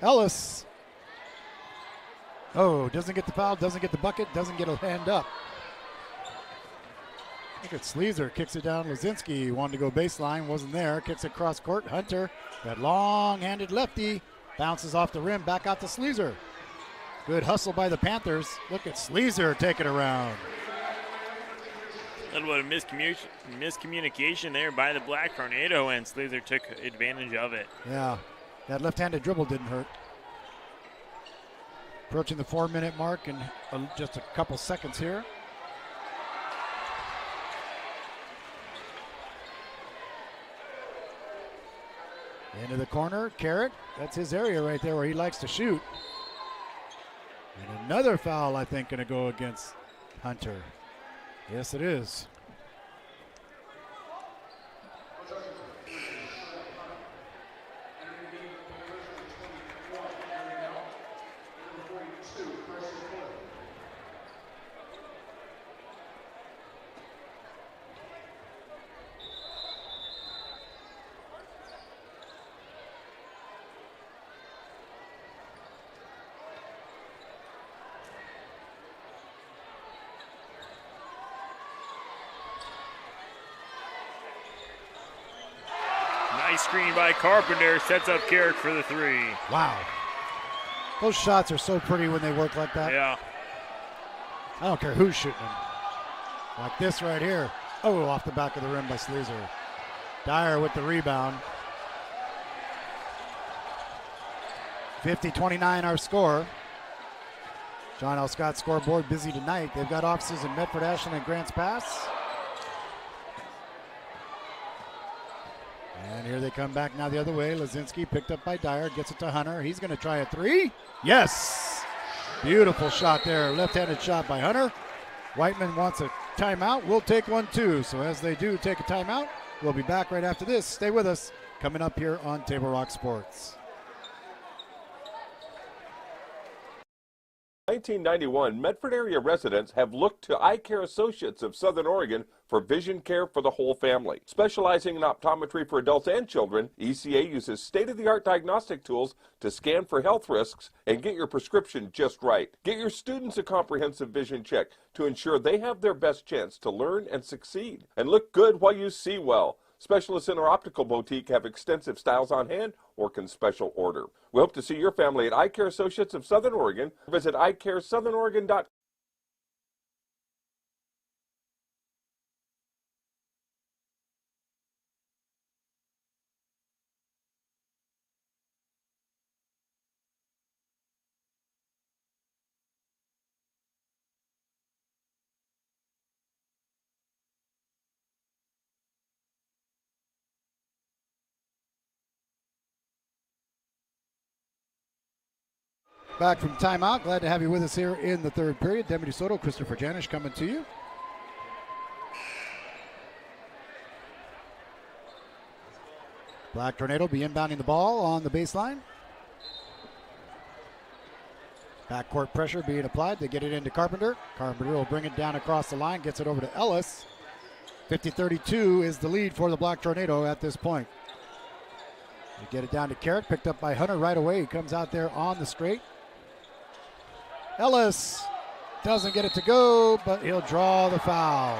Ellis. Oh, doesn't get the foul, doesn't get the bucket, doesn't get a hand up. Look at Sleazer, kicks it down. Lazinski wanted to go baseline, wasn't there. Kicks it cross court. Hunter, that long-handed lefty, bounces off the rim, back out to Sleazer. Good hustle by the Panthers. Look at Sleazer take it around. A little bit of miscommunication there by the Black Tornado, and Sleazer took advantage of it. Yeah, that left-handed dribble didn't hurt. Approaching the 4-minute mark in just a couple seconds here. Into the corner, Carrot. That's his area right there where he likes to shoot. And another foul, I think, going to go against Hunter. Yes, it is. Nice screen by Carpenter, sets up Carrick for the three. Wow. Those shots are so pretty when they work like that. Yeah. I don't care who's shooting them. Like this right here. Oh, off the back of the rim by Sleazer. Dyer with the rebound. 50-29 our score. John L. Scott scoreboard busy tonight. They've got offices in Medford, Ashland, and Grants Pass. And here they come back now the other way. Lazinski picked up by Dyer, gets it to Hunter. He's going to try a three. Yes! Beautiful shot there. Left-handed shot by Hunter. Whiteman wants a timeout. We'll take one too. So as they do take a timeout, we'll be back right after this. Stay with us. Coming up here on Table Rock Sports. 1991, Medford area residents have looked to Eye Care Associates of Southern Oregon for vision care for the whole family. Specializing in optometry for adults and children, ECA uses state-of-the-art diagnostic tools to scan for health risks and get your prescription just right. Get your students a comprehensive vision check to ensure they have their best chance to learn and succeed. And look good while you see well. Specialists in our optical boutique have extensive styles on hand or can special order. We hope to see your family at Eye Care Associates of Southern Oregon. Visit eyecaresouthernoregon.com. Back from timeout. Glad to have you with us here in the third period. Demi DeSoto, Christopher Janish coming to you. Black Tornado be inbounding the ball on the baseline. Backcourt pressure being applied. They get it into Carpenter. Carpenter will bring it down across the line, gets it over to Ellis. 50-32 is the lead for the Black Tornado at this point. They get it down to Carrot, picked up by Hunter right away. He comes out there on the straight. Ellis doesn't get it to go, but he'll draw the foul.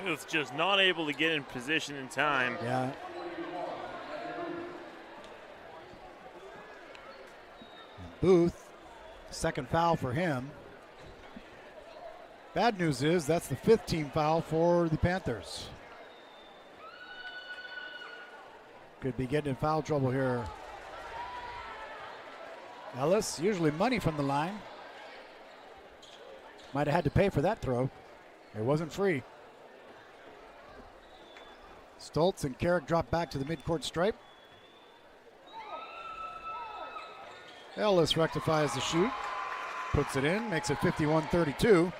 Booth just not able to get in position in time. Yeah. Booth, second foul for him. Bad news is that's the 5th team foul for the Panthers. Could be getting in foul trouble here. Ellis, usually money from the line. Might have had to pay for that throw. It wasn't free. Stoltz and Carrick drop back to the midcourt stripe. Ellis rectifies the shoot, puts it in, makes it 51-32.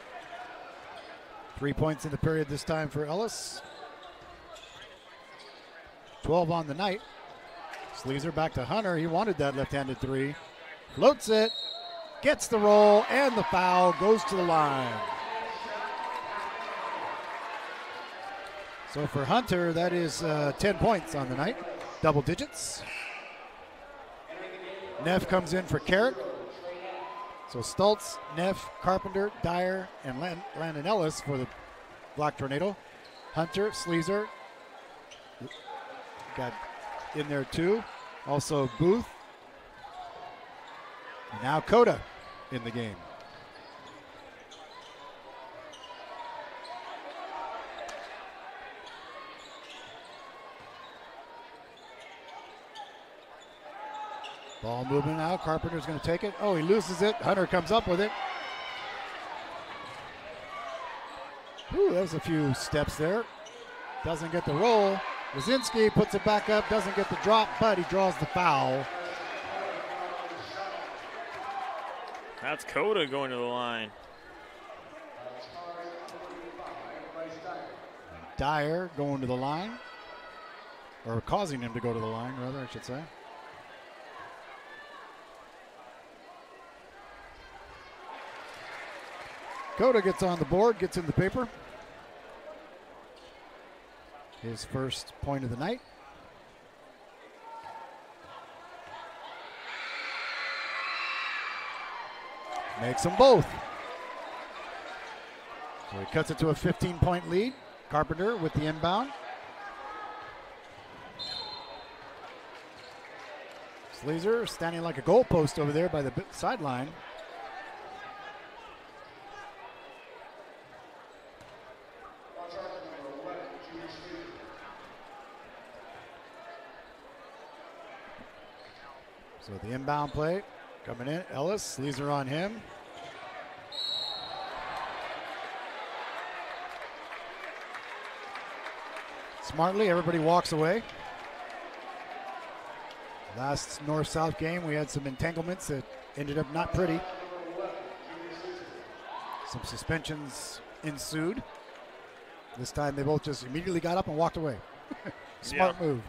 3 points in the period this time for Ellis. 12 on the night. Sleazer back to Hunter. He wanted that left-handed three. Floats it, gets the roll, and the foul, goes to the line. So for Hunter, that is 10 points on the night, double digits. Neff comes in for Carrick. So Stoltz, Neff, Carpenter, Dyer, and Landon Ellis for the Black Tornado. Hunter, Sleazer got in there too. Also Booth. And now Coda in the game. Ball moving now. Carpenter's going to take it. Oh, he loses it. Hunter comes up with it. Ooh, that was a few steps there. Doesn't get the roll. Wazinski puts it back up. Doesn't get the drop, but he draws the foul. That's Coda going to the line. Dyer going to the line. Or causing him to go to the line, rather, I should say. Coda gets on the board, gets in the paper. His first point of the night. Makes them both. So he cuts it to a 15-point lead. Carpenter with the inbound. Sleazer standing like a goalpost over there by the sideline. So the inbound play coming in. Ellis, Sleazer on him. Smartly, everybody walks away. Last North-South game, we had some entanglements that ended up not pretty. Some suspensions ensued. This time they both just immediately got up and walked away. Smart move.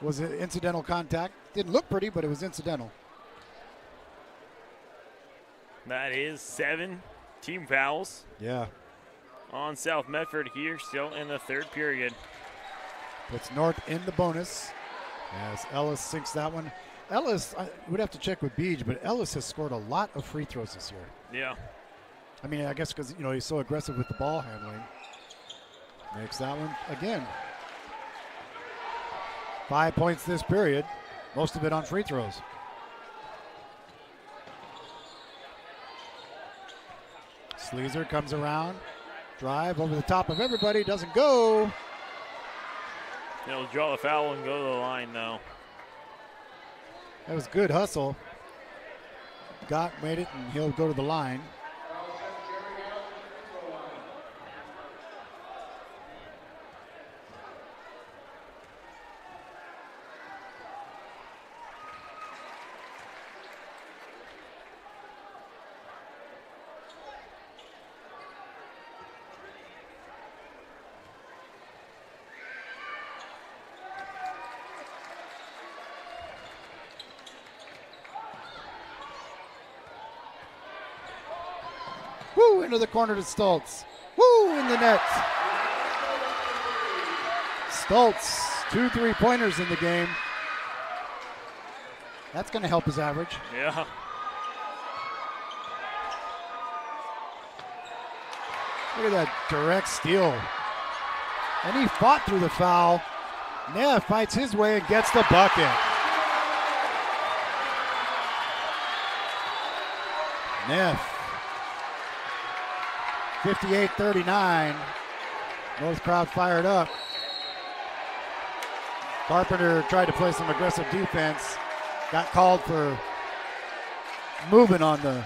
Was it incidental contact? Didn't look pretty, but it was incidental. That is 7 team fouls. Yeah. On South Medford here, still in the third period. Puts North in the bonus as Ellis sinks that one. Ellis, I would have to check with Beej, but Ellis has scored a lot of free throws this year. Yeah. I mean, I guess because, you know, he's so aggressive with the ball handling. Makes that one again. 5 points this period, most of it on free throws. Sleazer comes around, drive over the top of everybody, doesn't go. He'll draw the foul and go to the line, though. That was good hustle. Gott made it, and he'll go to the line. Woo, into the corner to Stoltz. Woo, in the net. Stoltz, 2 3-pointers in the game. That's going to help his average. Yeah. Look at that direct steal. And he fought through the foul. Neff fights his way and gets the bucket. Neff, 58-39. North crowd fired up. Carpenter tried to play some aggressive defense. Got called for moving on the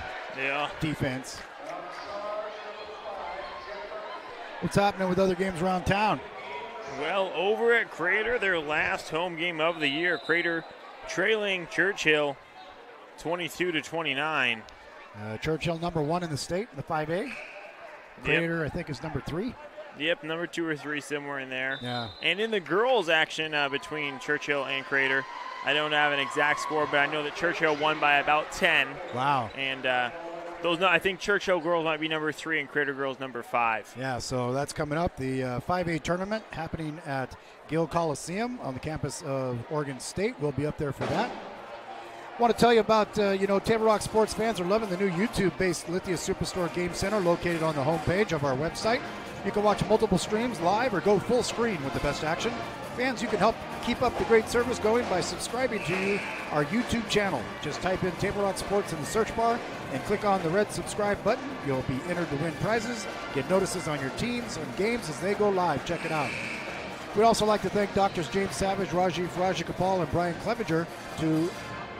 defense. What's happening with other games around town? Well, over at Crater, their last home game of the year, Crater trailing Churchill 22-29. Churchill number 1 in the state in the 5A. Crater, I think, is number 3. Yep, number 2 or 3, somewhere in there. Yeah. And in the girls' action between Churchill and Crater, I don't have an exact score, but I know that Churchill won by about 10. Wow. And I think Churchill girls might be number 3 and Crater girls number 5. Yeah, so that's coming up. The 5A tournament happening at Gill Coliseum on the campus of Oregon State. We'll be up there for that. I want to tell you about, Table Rock sports fans are loving the new YouTube-based Lithia Superstore Game Center located on the homepage of our website. You can watch multiple streams live or go full screen with the best action. Fans, you can help keep up the great service going by subscribing to our YouTube channel. Just type in Table Rock Sports in the search bar and click on the red subscribe button. You'll be entered to win prizes, get notices on your teams and games as they go live. Check it out. We'd also like to thank Doctors James Savage, Rajiv Rajagopal, and Brian Clevenger to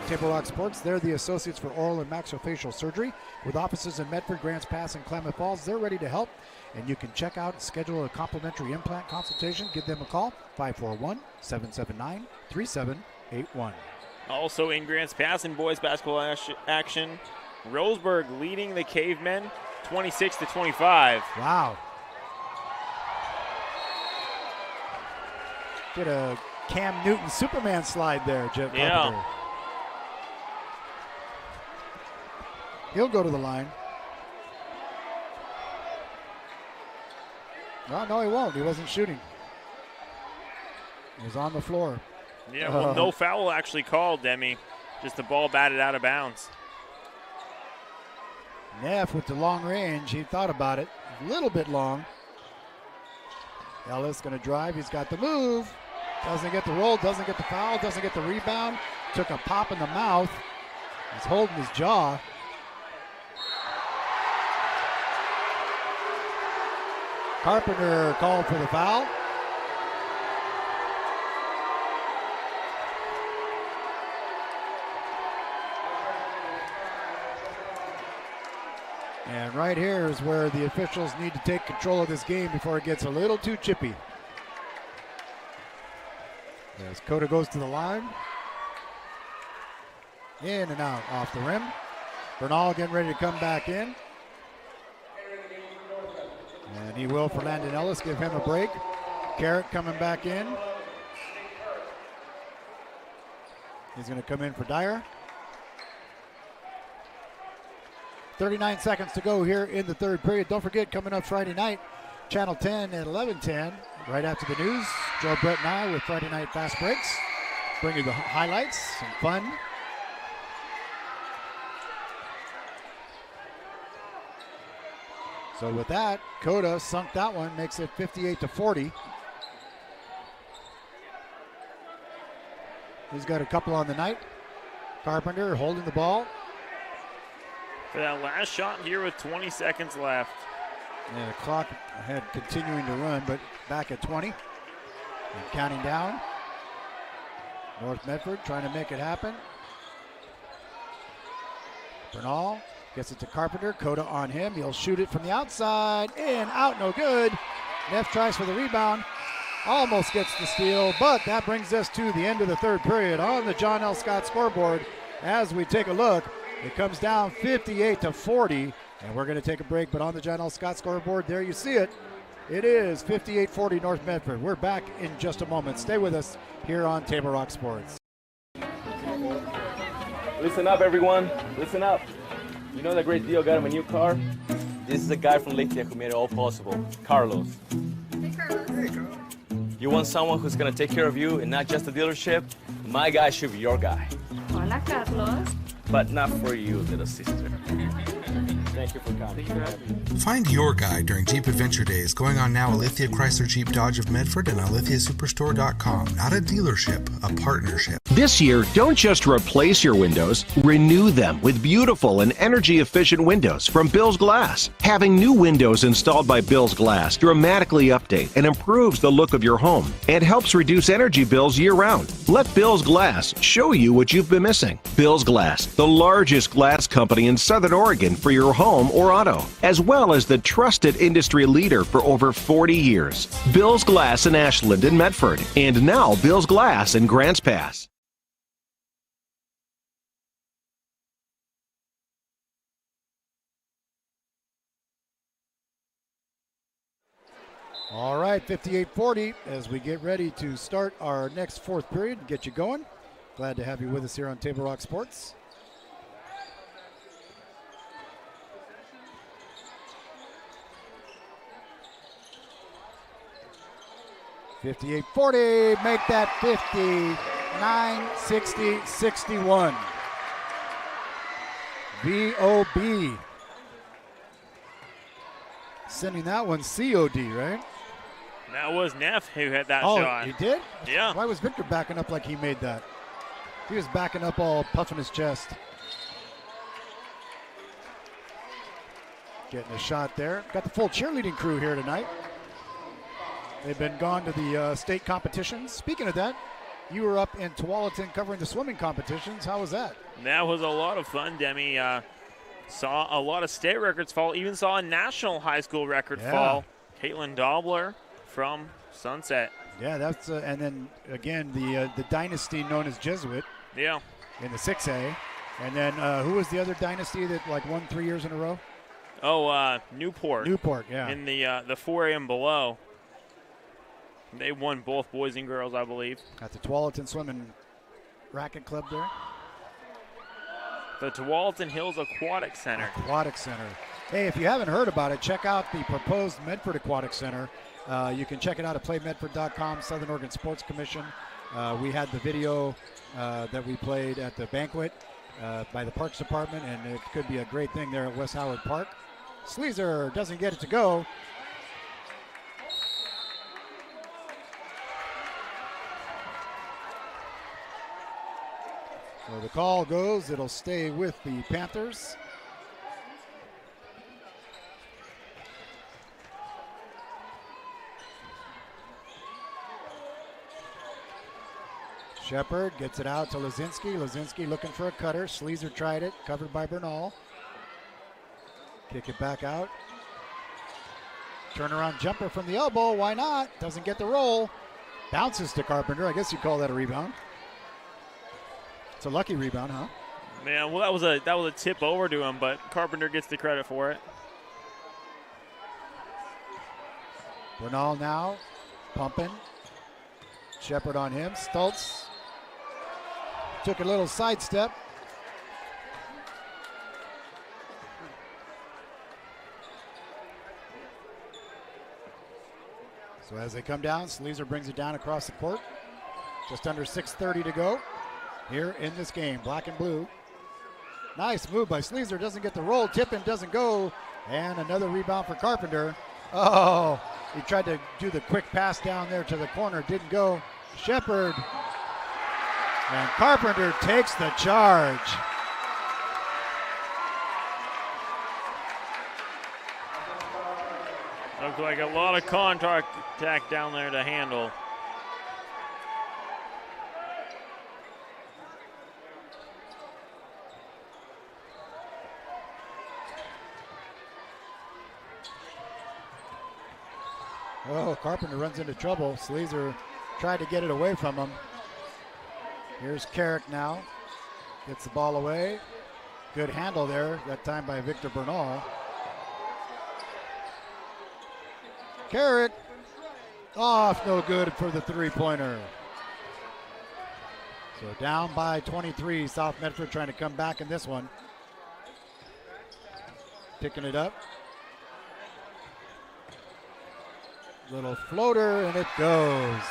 Table Rock Sports. They're the associates for oral and maxillofacial surgery with offices in Medford, Grants Pass, and Klamath Falls. They're ready to help, and you can check out and schedule a complimentary implant consultation. Give them a call, 541-779-3781. Also in Grants Pass in boys basketball action, Roseburg leading the Cavemen 26-25. Wow. Get a Cam Newton Superman slide there, Jeff Carpenter. Yeah. He'll go to the line. No, he won't. He wasn't shooting. He was on the floor. Yeah, well, no foul actually called, Demi. Just the ball batted out of bounds. Neff with the long range. He thought about it. A little bit long. Ellis going to drive. He's got the move. Doesn't get the roll. Doesn't get the foul. Doesn't get the rebound. Took a pop in the mouth. He's holding his jaw. Carpenter called for the foul. And right here is where the officials need to take control of this game before it gets a little too chippy. As Coda goes to the line. In and out off the rim. Bernal getting ready to come back in. And he will for Landon Ellis, give him a break. Garrett coming back in. He's going to come in for Dyer. 39 seconds to go here in the third period. Don't forget, coming up Friday night, Channel 10 at 11:10, right after the news. Joe Brett and I with Friday Night Fast Breaks. Bring you the highlights, some fun. So with that, Coda sunk that one, makes it 58-40. He's got a couple on the night. Carpenter holding the ball. For that last shot here with 20 seconds left. Yeah, the clock ahead continuing to run, but back at 20. And counting down. North Medford trying to make it happen. Bernal gets it to Carpenter. Coda on him. He'll shoot it from the outside. In, out, no good. Neff tries for the rebound. Almost gets the steal, but that brings us to the end of the third period on the John L. Scott scoreboard. As we take a look, it comes down 58-40, and we're going to take a break. But on the John L. Scott scoreboard, there you see it. It is 58-40 North Medford. We're back in just a moment. Stay with us here on Table Rock Sports. Listen up, everyone. Listen up. You know that great deal got him a new car? This is the guy from LITHIA who made it all possible, Carlos. Hey, Carlos. Hey, Carlos. You want someone who's going to take care of you and not just the dealership? My guy should be your guy. Hola, Carlos. But not for you, little sister. Thank you for coming. Find your guide during Jeep Adventure Days going on now at Lithia Chrysler Jeep Dodge of Medford and on lithiasuperstore.com. Not a dealership, a partnership. This year, don't just replace your windows, renew them with beautiful and energy-efficient windows from Bill's Glass. Having new windows installed by Bill's Glass dramatically update and improves the look of your home and helps reduce energy bills year-round. Let Bill's Glass show you what you've been missing. Bill's Glass, the largest glass company in Southern Oregon for your home or auto, as well as the trusted industry leader for over 40 years. Bill's Glass in Ashland and Medford, and now Bill's Glass in Grants Pass. All right, 58-40 as we get ready to start our next fourth period and get you going. Glad to have you with us here on Table Rock Sports. $58-40, make that 59-60-61. VOB. Sending that one COD, right? That was Neff who had that Oh, shot. he did? Yeah. Why was Victor backing up like he made that? He was backing up all puffing his chest. Getting a shot there. Got the full cheerleading crew here tonight. They've been gone to the state competitions. Speaking of that, you were up in Tualatin covering the swimming competitions. How was that? That was a lot of fun, Demi. Saw a lot of state records fall. Even saw a national high school record fall. Caitlin Dobler from Sunset. Yeah, that's and then again the dynasty known as Jesuit. Yeah. In the 6A, and then who was the other dynasty that like won 3 years in a row? Oh, Newport. Newport, yeah. In the 4A and below. They won both boys and girls, I believe. At the Tualatin Swimming Racket Club there. The Tualatin Hills Aquatic Center. Aquatic Center. Hey, if you haven't heard about it, check out the proposed Medford Aquatic Center. You can check it out at playmedford.com, Southern Oregon Sports Commission. We had the video that we played at the banquet by the Parks Department, and it could be a great thing there at West Howard Park. Sleazer doesn't get it to go. So the call goes, it'll stay with the Panthers. Shepard gets it out to Lazinski. Lazinski looking for a cutter. Sleazer tried it, covered by Bernal. Kick it back out. Turnaround jumper from the elbow, why not? Doesn't get the roll. Bounces to Carpenter. I guess you'd call that a rebound. It's a lucky rebound, huh? Yeah, well, that was a tip over to him, but Carpenter gets the credit for it. Bernal now pumping. Shepard on him. Stultz took a little sidestep. So as they come down, Sleazer brings it down across the court. Just under 6:30 to go here in this game. Black and blue. Nice move by Sleazer. Doesn't get the roll. Tippin doesn't go. And another rebound for Carpenter. Oh, he tried to do the quick pass down there to the corner. Didn't go. Shepard. And Carpenter takes the charge. Looked like a lot of contact down there to handle. Oh, Carpenter runs into trouble. Sleazer tried to get it away from him. Here's Carrick now. Gets the ball away. Good handle there, that time by Victor Bernal. Carrick off, no good for the three-pointer. So down by 23, South Medford trying to come back in this one. Picking it up. Little floater, and it goes.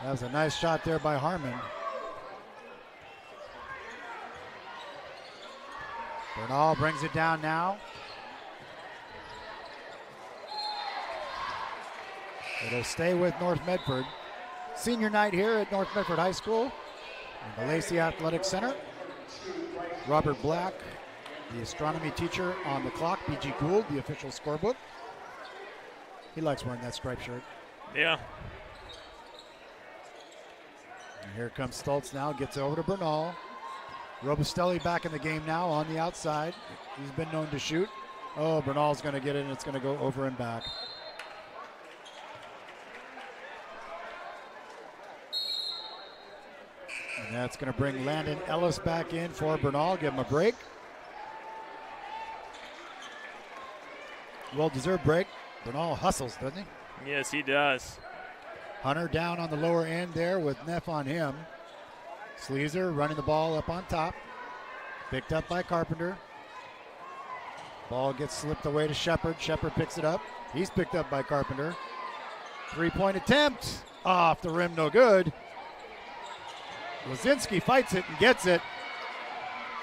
That was a nice shot there by Harmon. Bernal brings it down now. It'll stay with North Medford. Senior night here at North Medford High School in the Lacey Athletic Center. Robert Black, the astronomy teacher, on the clock. B.G. Gould, the official scorebook. He likes wearing that striped shirt. Yeah. And here comes Stoltz now, gets over to Bernal. Robustelli back in the game now on the outside. He's been known to shoot. Oh, Bernal's going to get it, and it's going to go over and back. And that's going to bring Landon Ellis back in for Bernal. Give him a break. Well-deserved break. Bernal hustles, doesn't he? Yes, he does. Hunter down on the lower end there with Neff on him. Sleazer running the ball up on top. Picked up by Carpenter. Ball gets slipped away to Shepard. Shepard picks it up. He's picked up by Carpenter. Three-point attempt. Off the rim, no good. Lazinski fights it and gets it.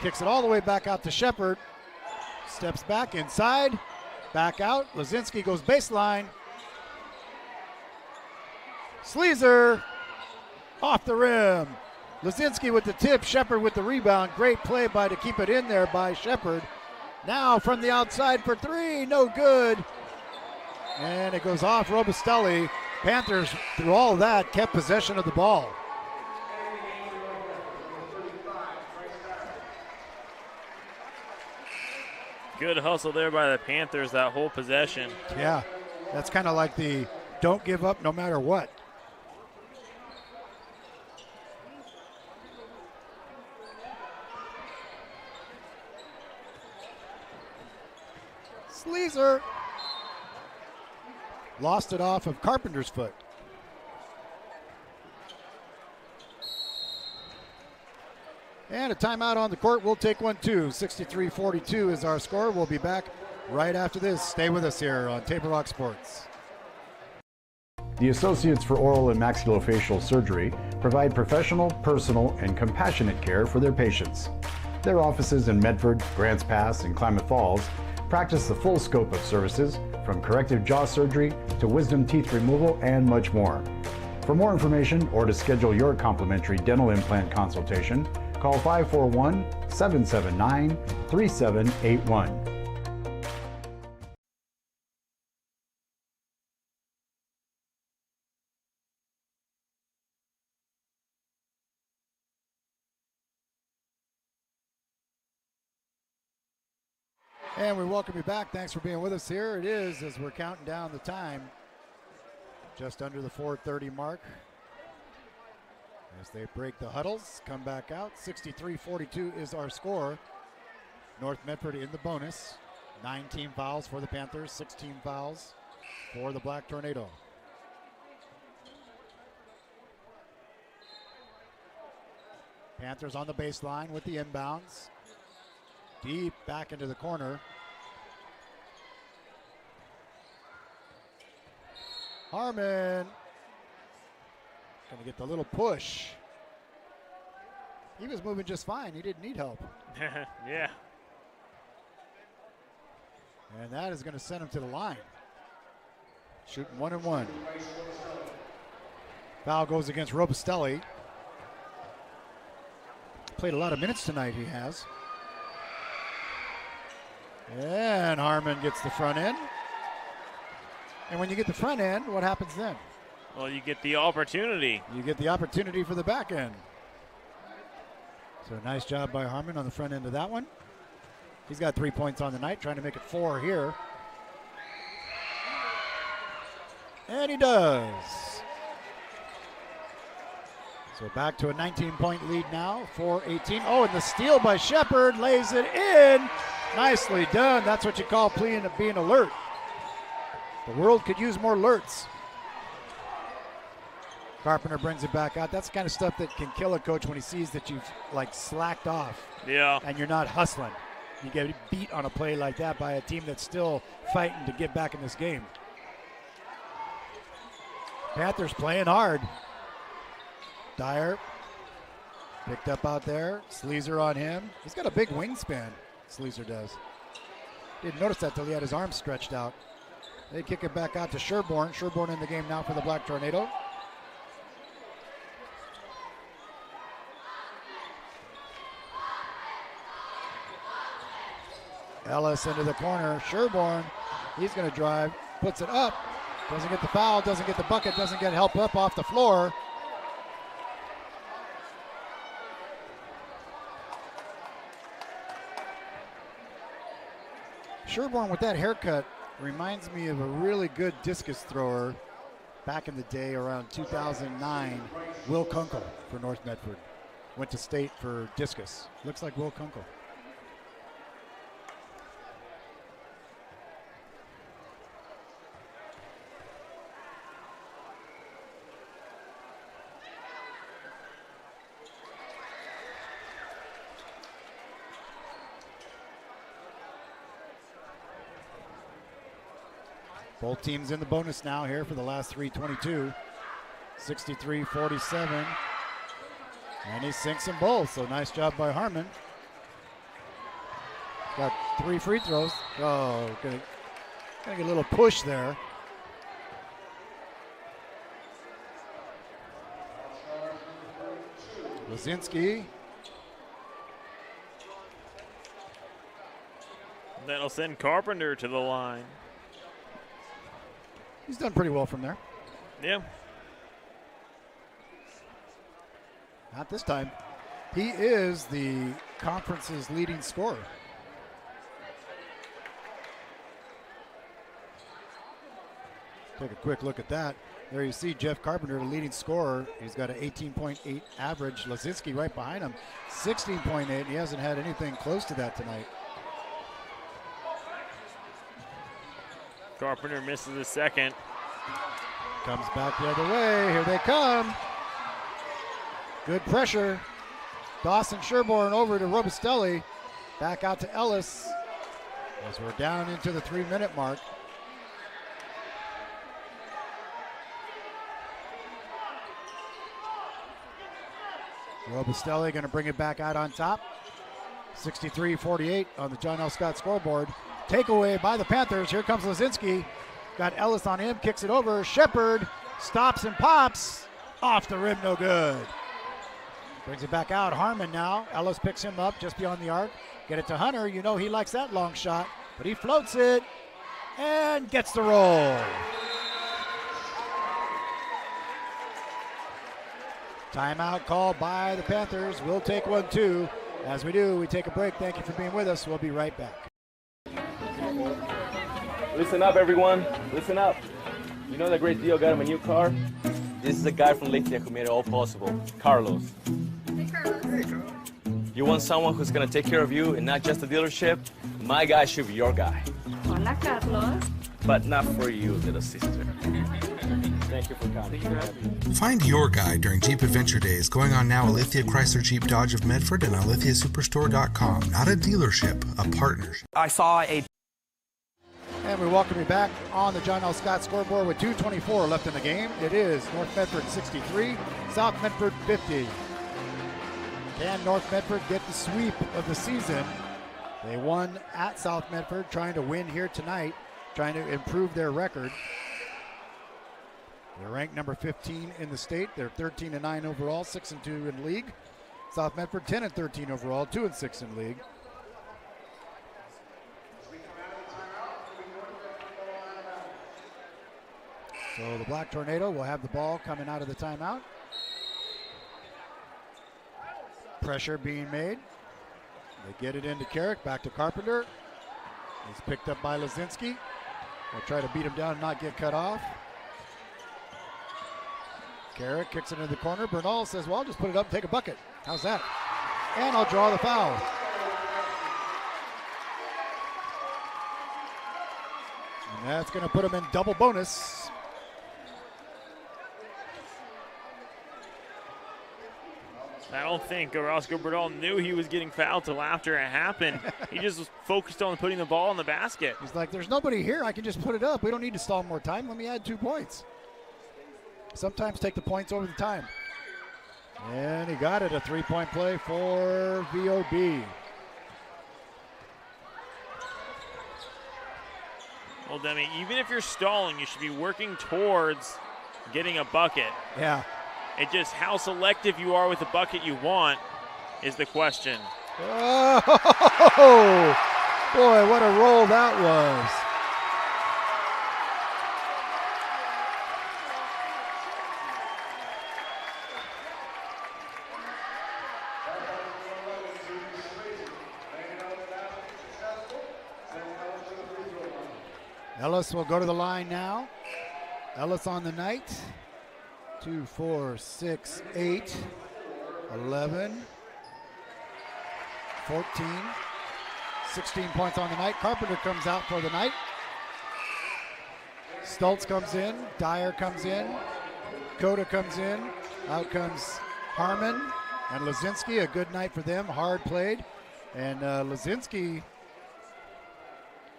Kicks it all the way back out to Shepard. Steps back inside. Back out. Lazinski goes baseline. Sleazer off the rim. Lazinski with the tip. Shepard with the rebound. Great play to keep it in there by Shepard. Now from the outside for three. No good. And it goes off Robustelli. Panthers, through all of that, kept possession of the ball. Good hustle there by the Panthers that whole possession. Yeah, that's kind of like the don't give up no matter what. Sleazer lost it off of Carpenter's foot. And a timeout on the court. We'll take one too. 63-42 is our score. We'll be back right after this. Stay with us here on Table Rock Sports. The Associates for Oral and Maxillofacial Surgery provide professional, personal, and compassionate care for their patients. Their offices in Medford, Grants Pass, and Klamath Falls practice the full scope of services, from corrective jaw surgery to wisdom teeth removal and much more. For more information or to schedule your complimentary dental implant consultation, call 541-779-3781. And we welcome you back. Thanks for being with us. Here it is as we're counting down the time. Just under the 4:30 mark. As they break the huddles, come back out. 63-42 is our score. North Medford in the bonus. 19 fouls for the Panthers, 16 fouls for the Black Tornado. Panthers on the baseline with the inbounds. Deep back into the corner. Harmon going to get the little push. He was moving just fine. He didn't need help. Yeah. And that is going to send him to the line. Shooting 1-and-1. Foul goes against Robustelli. Played a lot of minutes tonight, he has. And Harmon gets the front end. And when you get the front end, what happens then? Well, you get the opportunity. You get the opportunity for the back end. So nice job by Harmon on the front end of that one. He's got 3 points on the night, trying to make it 4 here. And he does. So back to a 19-point lead now, 4-18. Oh, and the steal by Shepard lays it in. Nicely done. That's what you call being alert. The world could use more alerts. Carpenter brings it back out. That's the kind of stuff that can kill a coach when he sees that you've slacked off. Yeah. And you're not hustling. You get beat on a play like that by a team that's still fighting to get back in this game. Panthers playing hard. Dyer picked up out there. Sleazer on him. He's got a big wingspan. Sleazer does. Didn't notice that till he had his arms stretched out. They kick it back out to Sherborne. Sherborne in the game now for the Black Tornado. Ellis into the corner. Sherborne, he's going to drive, puts it up. Doesn't get the foul, doesn't get the bucket, doesn't get help up off the floor. Sherborne with that haircut reminds me of a really good discus thrower back in the day around 2009. Will Kunkel for North Medford. Went to state for discus. Looks like Will Kunkel. Both teams in the bonus now here for the last 3:22. 63-47. And he sinks them both, so nice job by Harmon. Got 3 free throws. Oh, gonna get a little push there. Lazinski. That'll send Carpenter to the line. He's done pretty well from there. Yeah. Not this time. He is the conference's leading scorer. Take a quick look at that. There you see Jeff Carpenter, the leading scorer. He's got an 18.8 average. Lazinski right behind him, 16.8. He hasn't had anything close to that tonight. Carpenter misses the second. Comes back the other way. Here they come. Good pressure. Dawson Sherborne over to Robustelli. Back out to Ellis as we're down into the 3-minute mark. Robustelli going to bring it back out on top. 63-48 on the John L. Scott scoreboard. Takeaway by the Panthers. Here comes Lazinski. Got Ellis on him, kicks it over. Shepard stops and pops. Off the rim, no good. Brings it back out. Harmon now. Ellis picks him up just beyond the arc. Get it to Hunter. You know he likes that long shot, but he floats it and gets the roll. Timeout called by the Panthers. We'll take one too. As we do, we take a break. Thank you for being with us. We'll be right back. Listen up, everyone. Listen up. You know that great deal got him a new car? This is the guy from LITHIA who made it all possible, Carlos. Hey, Carlos. Hey, Carlos. You want someone who's going to take care of you and not just a dealership? My guy should be your guy. Hola, Carlos. But not for you, little sister. Thank you for coming. Find your guy during Jeep Adventure Days going on now at Lithia Chrysler Jeep Dodge of Medford and on LithiaSuperstore.com. Not a dealership, a partnership. I saw a... And we welcome you back on the John L. Scott scoreboard with 2:24 left in the game. It is North Medford 63, South Medford 50. Can North Medford get the sweep of the season? They won at South Medford, trying to win here tonight, trying to improve their record. They're ranked number 15 in the state. They're 13-9 overall, 6-2 in league. South Medford 10-13 overall, 2-6 in league. So the Black Tornado will have the ball coming out of the timeout. Pressure being made. They get it into Carrick, back to Carpenter. He's picked up by Lazinski. They'll try to beat him down and not get cut off. Carrick kicks it into the corner. Bernal says, well, I'll just put it up and take a bucket. How's that? And I'll draw the foul. And that's going to put him in double bonus. I don't think Roscoe Bernal knew he was getting fouled till after it happened. He just was focused on putting the ball in the basket. He's like, there's nobody here. I can just put it up. We don't need to stall more time. Let me add 2 points. Sometimes take the points over the time. And he got it, a 3-point play for VOB. Well, Demi, even if you're stalling, you should be working towards getting a bucket. Yeah. It just how selective you are with the bucket you want is the question. Oh, boy, what a roll that was. Ellis will go to the line now. Ellis on the night. 2, 4, 6, 8, 11, 14, 16 points on the night. Carpenter comes out for the night. Stultz comes in. Dyer comes in. Coda comes in. Out comes Harmon and Lazinski. A good night for them. Hard played. And Lazinski,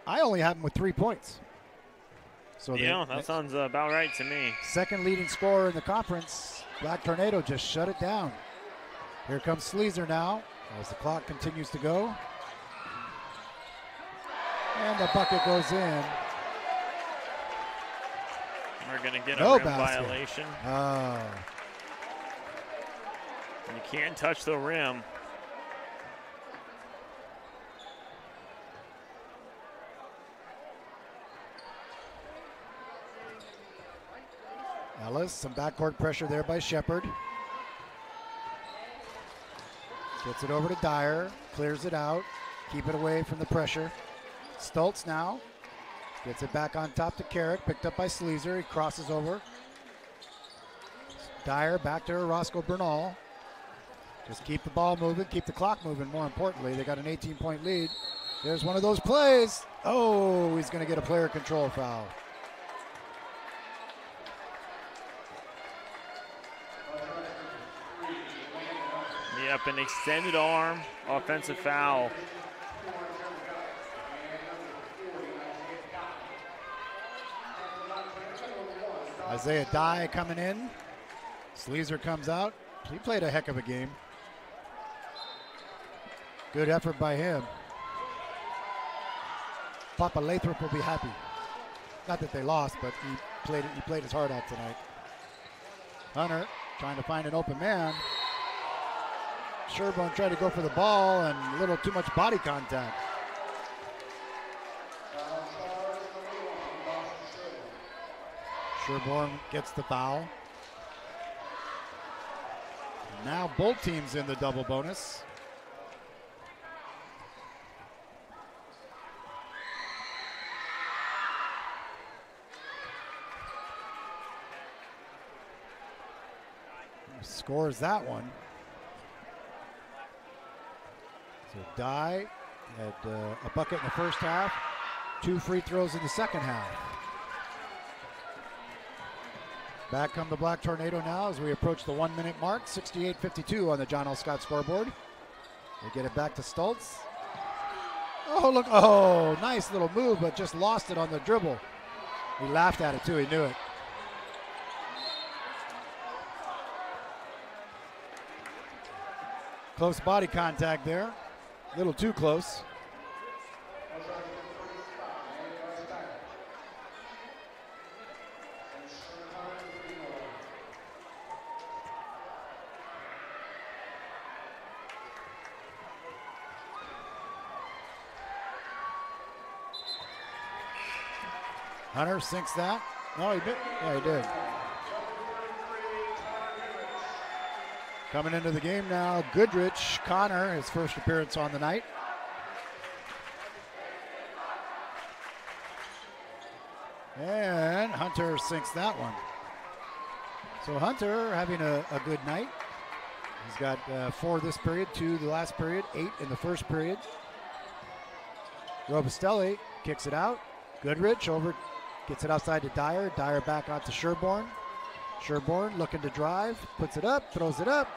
I only have him with 3 points. So yeah, that sounds about right to me. Second leading scorer in the conference. Black Tornado just shut it down. Here comes Sleazer now as the clock continues to go. And the bucket goes in. We're going to get No a rim basket. violation. Oh. You can't touch the rim. Ellis, some backcourt pressure there by Shepard. Gets it over to Dyer, clears it out, keep it away from the pressure. Stultz now, gets it back on top to Carrick, picked up by Sleazer, he crosses over. Dyer back to Roscoe Bernal. Just keep the ball moving, keep the clock moving, more importantly. They got an 18-point lead. There's one of those plays. Oh, he's gonna get a player control foul. Yep, an extended arm, offensive foul. Isaiah Dye coming in. Sleazer comes out. He played a heck of a game. Good effort by him. Papa Lathrop will be happy. Not that they lost, but he played his heart out tonight. Hunter trying to find an open man. Sherborne tried to go for the ball and a little too much body contact. Sherborne gets the foul. Now both teams in the double bonus. Scores that one. So Dye had a bucket in the first half, 2 free throws in the second half. Back come the Black Tornado now as we approach the 1 minute mark, 68-52 on the John L. Scott scoreboard. They get it back to Stultz. Oh, look, oh, nice little move, but just lost it on the dribble. He laughed at it too, he knew it. Close body contact there. A little too close. Hunter sinks that. No, he did. Yeah, he did. Coming into the game now, Goodrich, Connor, his first appearance on the night. And Hunter sinks that one. So Hunter having a good night. He's got 4 this period, 2 the last period, 8 in the first period. Robustelli kicks it out. Goodrich over, gets it outside to Dyer. Dyer back out to Sherborne. Sherborne looking to drive, puts it up, throws it up.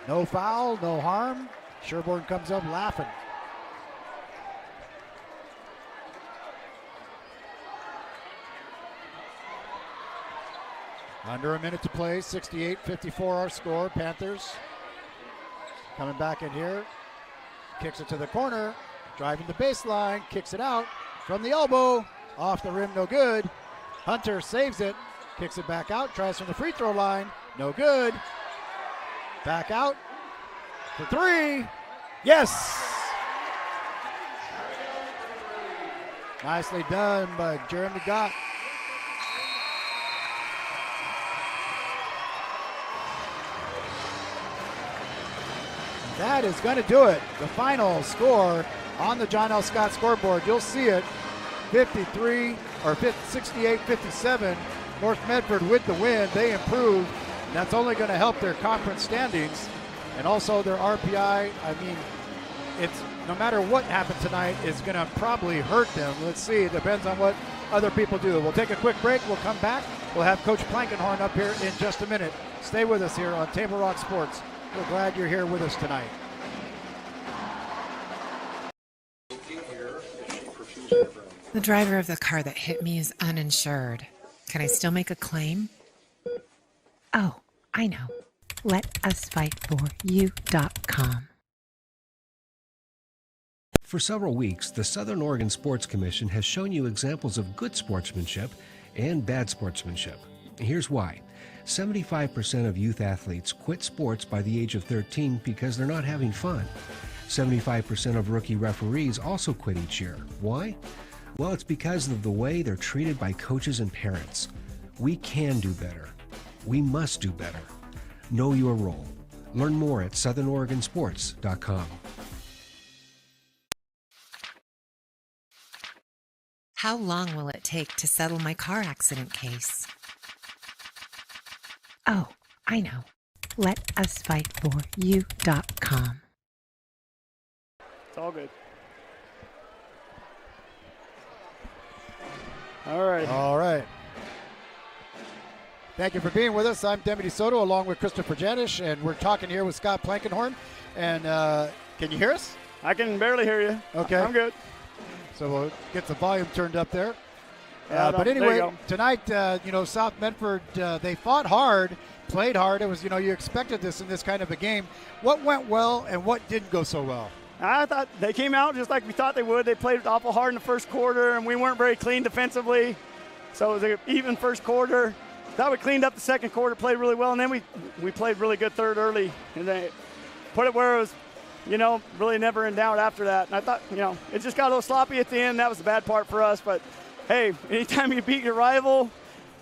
No foul, no harm. Sherborne comes up laughing. Under a minute to play, 68-54 our score. Panthers coming back in here. Kicks it to the corner, driving the baseline, kicks it out. from the elbow, off the rim, no good. Hunter saves it, kicks it back out, tries from the free throw line, no good. Back out for three, yes! Nicely done by Jeremy Gott. That is going to do it. The final score on the John L. Scott scoreboard, you'll see it, 68-57. North Medford with the win. They improved. That's only going to help their conference standings and also their RPI. I mean, it's no matter what happened tonight, it's going to probably hurt them. Let's see. It depends on what other people do. We'll take a quick break. We'll come back. We'll have Coach Plankenhorn up here in just a minute. Stay with us here on Table Rock Sports. We're glad you're here with us tonight. The driver of the car that hit me is uninsured. Can I still make a claim? Oh, I know. LetUsFightForYou.com. For several weeks, the Southern Oregon Sports Commission has shown you examples of good sportsmanship and bad sportsmanship. Here's why. 75% of youth athletes quit sports by the age of 13 because they're not having fun. 75% of rookie referees also quit each year. Why? Well, it's because of the way they're treated by coaches and parents. We can do better. We must do better. Know your role. Learn more at southernoregonsports.com. How long will it take to settle my car accident case? Oh, I know. LetUsFightForYou.com. It's all good. All right. All right. Thank you for being with us. I'm Demi DeSoto along with Christopher Janish, and we're talking here with Scott Plankenhorn. And can you hear us? I can barely hear you. Okay. I'm good. So we'll get the volume turned up there. Yeah, But anyway, tonight, South Medford, they fought hard, played hard. It was, you expected this in this kind of a game. What went well and what didn't go so well? I thought they came out just like we thought they would. They played awful hard in the first quarter, and we weren't very clean defensively. So it was an even first quarter. Thought we cleaned up the second quarter, played really well, and then we played really good third early. And they put it where it was, really never in doubt after that. And I thought, it just got a little sloppy at the end. That was the bad part for us. But, hey, anytime you beat your rival,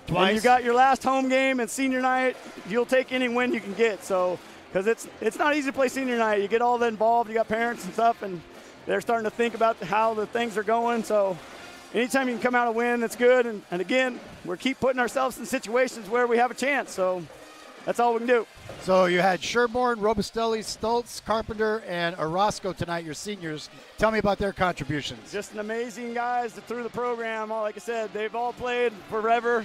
twice, and you got your last home game and senior night, you'll take any win you can get. So, because it's not easy to play senior night. You get all that involved. You got parents and stuff, and they're starting to think about how the things are going. So anytime you can come out and win, that's good. And again, we keep putting ourselves in situations where we have a chance. So that's all we can do. So you had Sherborne, Robustelli, Stoltz, Carpenter, and Orozco tonight, your seniors. Tell me about their contributions. Just an amazing guys through the program. Like I said, they've all played forever.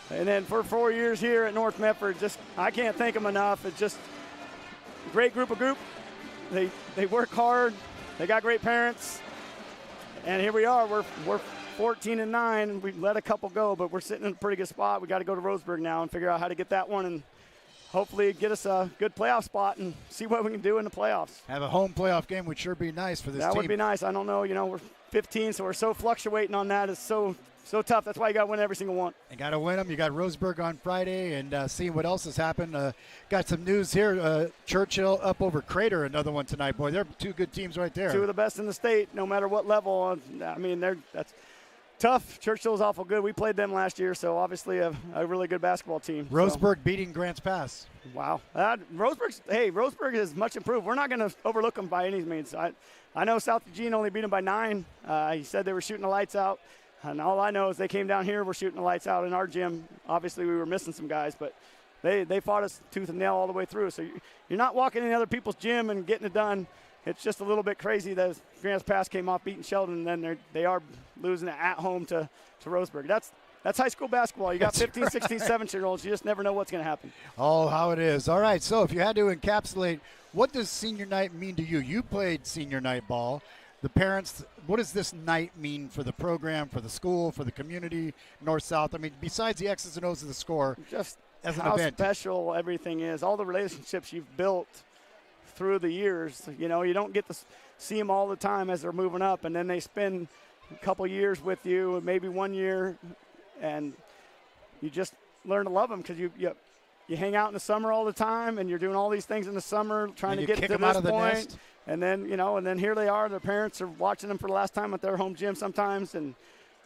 And then for 4 years here at North Medford, I can't thank them enough. It's just a great group. They work hard. They got great parents. And here we are. We're 14-9. We let a couple go, but we're sitting in a pretty good spot. We got to go to Roseburg now and figure out how to get that one and hopefully get us a good playoff spot and see what we can do in the playoffs. Have a home playoff game would sure be nice for this team. That would be nice. I don't know. We're 15, so we're so fluctuating on that. It's so tough. That's why you got to win every single one. You got to win them. You got Roseburg on Friday, and seeing what else has happened. Got some news here. Churchill up over Crater, another one tonight. Boy, they're two good teams right there. Two of the best in the state, no matter what level. I mean, that's tough. Churchill's awful good. We played them last year, so obviously a really good basketball team. Roseburg beating Grants Pass. Wow. Roseburg is much improved. We're not going to overlook them by any means. I know South Eugene only beat them by 9. He said they were shooting the lights out. And all I know is they came down here, we're shooting the lights out in our gym. Obviously, we were missing some guys, but they fought us tooth and nail all the way through. So you're not walking in other people's gym and getting it done. It's just a little bit crazy that Grants Pass came off beating Sheldon, and then they are losing it at home to Roseburg. That's high school basketball. You got 15, 16, 17-year-olds. You just never know what's going to happen. Oh, how it is. All right, so if you had to encapsulate, what does senior night mean to you? You played senior night ball. The parents, what does this night mean for the program, for the school, for the community, north-south? I mean, besides the X's and O's of the score, just as an how event. Special everything is, all the relationships you've built through the years. You don't get to see them all the time as they're moving up, and then they spend a couple years with you, maybe 1 year, and you just learn to love them because you hang out in the summer all the time, and you're doing all these things in the summer trying to get to this point. And then, and then here they are. Their parents are watching them for the last time at their home gym sometimes, and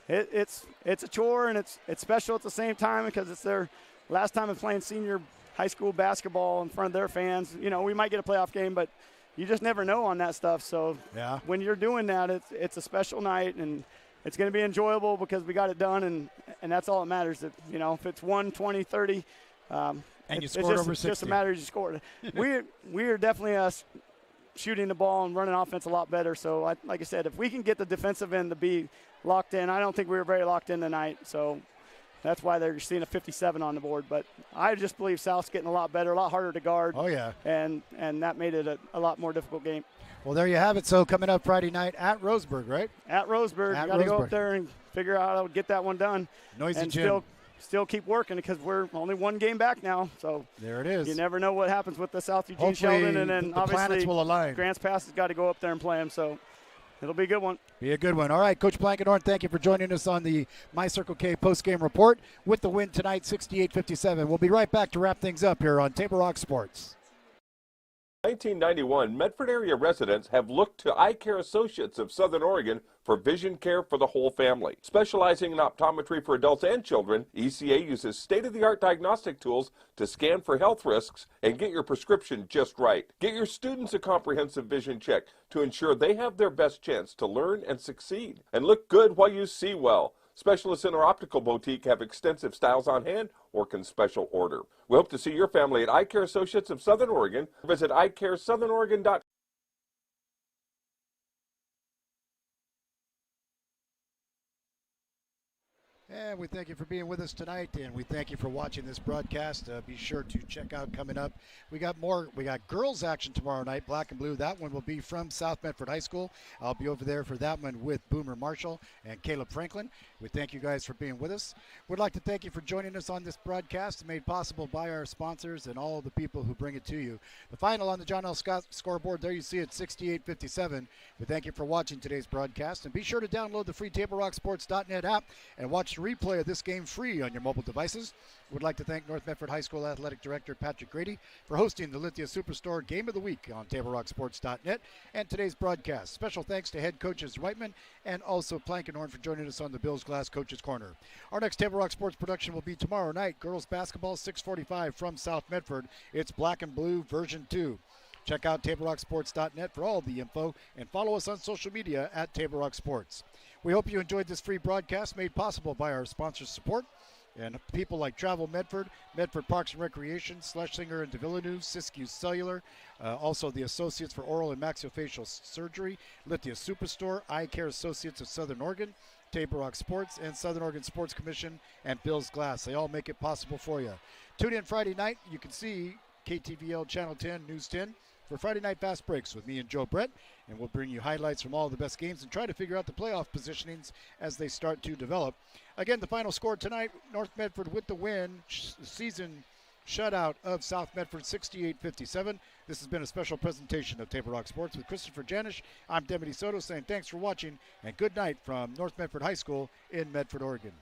it's a chore, and it's special at the same time because it's their last time of playing senior high school basketball in front of their fans. We might get a playoff game, but you just never know on that stuff. So when you're doing that, it's a special night, and it's going to be enjoyable because we got it done, and that's all that matters. If it's 1, 20, 30, and you scored over 60. It's just a matter of you scored. we are definitely shooting the ball and running offense a lot better. So, like I said, if we can get the defensive end to be locked in, I don't think we were very locked in tonight. So that's why they're seeing a 57 on the board. But I just believe South's getting a lot better, a lot harder to guard. Oh, yeah. And that made it a lot more difficult game. Well, there you have it. So coming up Friday night at Roseburg, right? At Roseburg. Got to go up there and figure out how to get that one done. Noisy gym. Still keep working because we're only one game back now. So there it is. You never know what happens with the South Eugene Hopefully Sheldon, and then the obviously planets will align. Grants Pass has got to go up there and play him. So it'll be a good one. Be a good one. All right, Coach Blankenhorn, thank you for joining us on the My Circle K post-game report with the win tonight, 68-57. We'll be right back to wrap things up here on Table Rock Sports. 1991, Medford area residents have looked to Eye Care Associates of Southern Oregon for vision care for the whole family. Specializing in optometry for adults and children, ECA uses state-of-the-art diagnostic tools to scan for health risks and get your prescription just right. Get your students a comprehensive vision check to ensure they have their best chance to learn and succeed. And look good while you see well. Specialists in our optical boutique have extensive styles on hand or can special order. We hope to see your family at Eye Care Associates of Southern Oregon. Visit eyecaresouthern.oregon.com. And we thank you for being with us tonight, and we thank you for watching this broadcast. Be sure to check out coming up. We got girls action tomorrow night, black and blue. That one will be from South Medford High School. I'll be over there for that one with Boomer Marshall and Caleb Franklin. We thank you guys for being with us. We'd like to thank you for joining us on this broadcast, made possible by our sponsors and all the people who bring it to you. The final on the John L. Scott scoreboard, there you see it, 68-57. We thank you for watching today's broadcast, and be sure to download the free TableRockSports.net app and watch the replay of this game free on your mobile devices. We'd like to thank North Medford High School Athletic Director Patrick Grady for hosting the Lithia Superstore Game of the Week on TableRockSports.net and today's broadcast. Special thanks to head coaches Whiteman and also Blankenhorn for joining us on the Bills Glass Coaches Corner. Our next Table Rock Sports production will be tomorrow night. Girls basketball, 6:45 from South Medford. It's Black and Blue version 2. Check out TableRockSports.net for all the info and follow us on social media at Table Rock Sports. We hope you enjoyed this free broadcast made possible by our sponsors' support and people like Travel Medford, Medford Parks and Recreation, Schlesinger and DeVilleneuve, Siskiyou Cellular, also the Associates for Oral and Maxillofacial Surgery, Lithia Superstore, Eye Care Associates of Southern Oregon, Table Rock Sports, and Southern Oregon Sports Commission, and Bill's Glass. They all make it possible for you. Tune in Friday night. You can see KTVL Channel 10, News 10, for Friday Night Fast Breaks with me and Joe Brett, and we'll bring you highlights from all the best games and try to figure out the playoff positionings as they start to develop. Again, the final score tonight, North Medford with the win, season shutout of South Medford, 68-57. This has been a special presentation of Table Rock Sports with Christopher Janish. I'm Demi DeSoto saying thanks for watching and good night from North Medford High School in Medford, Oregon.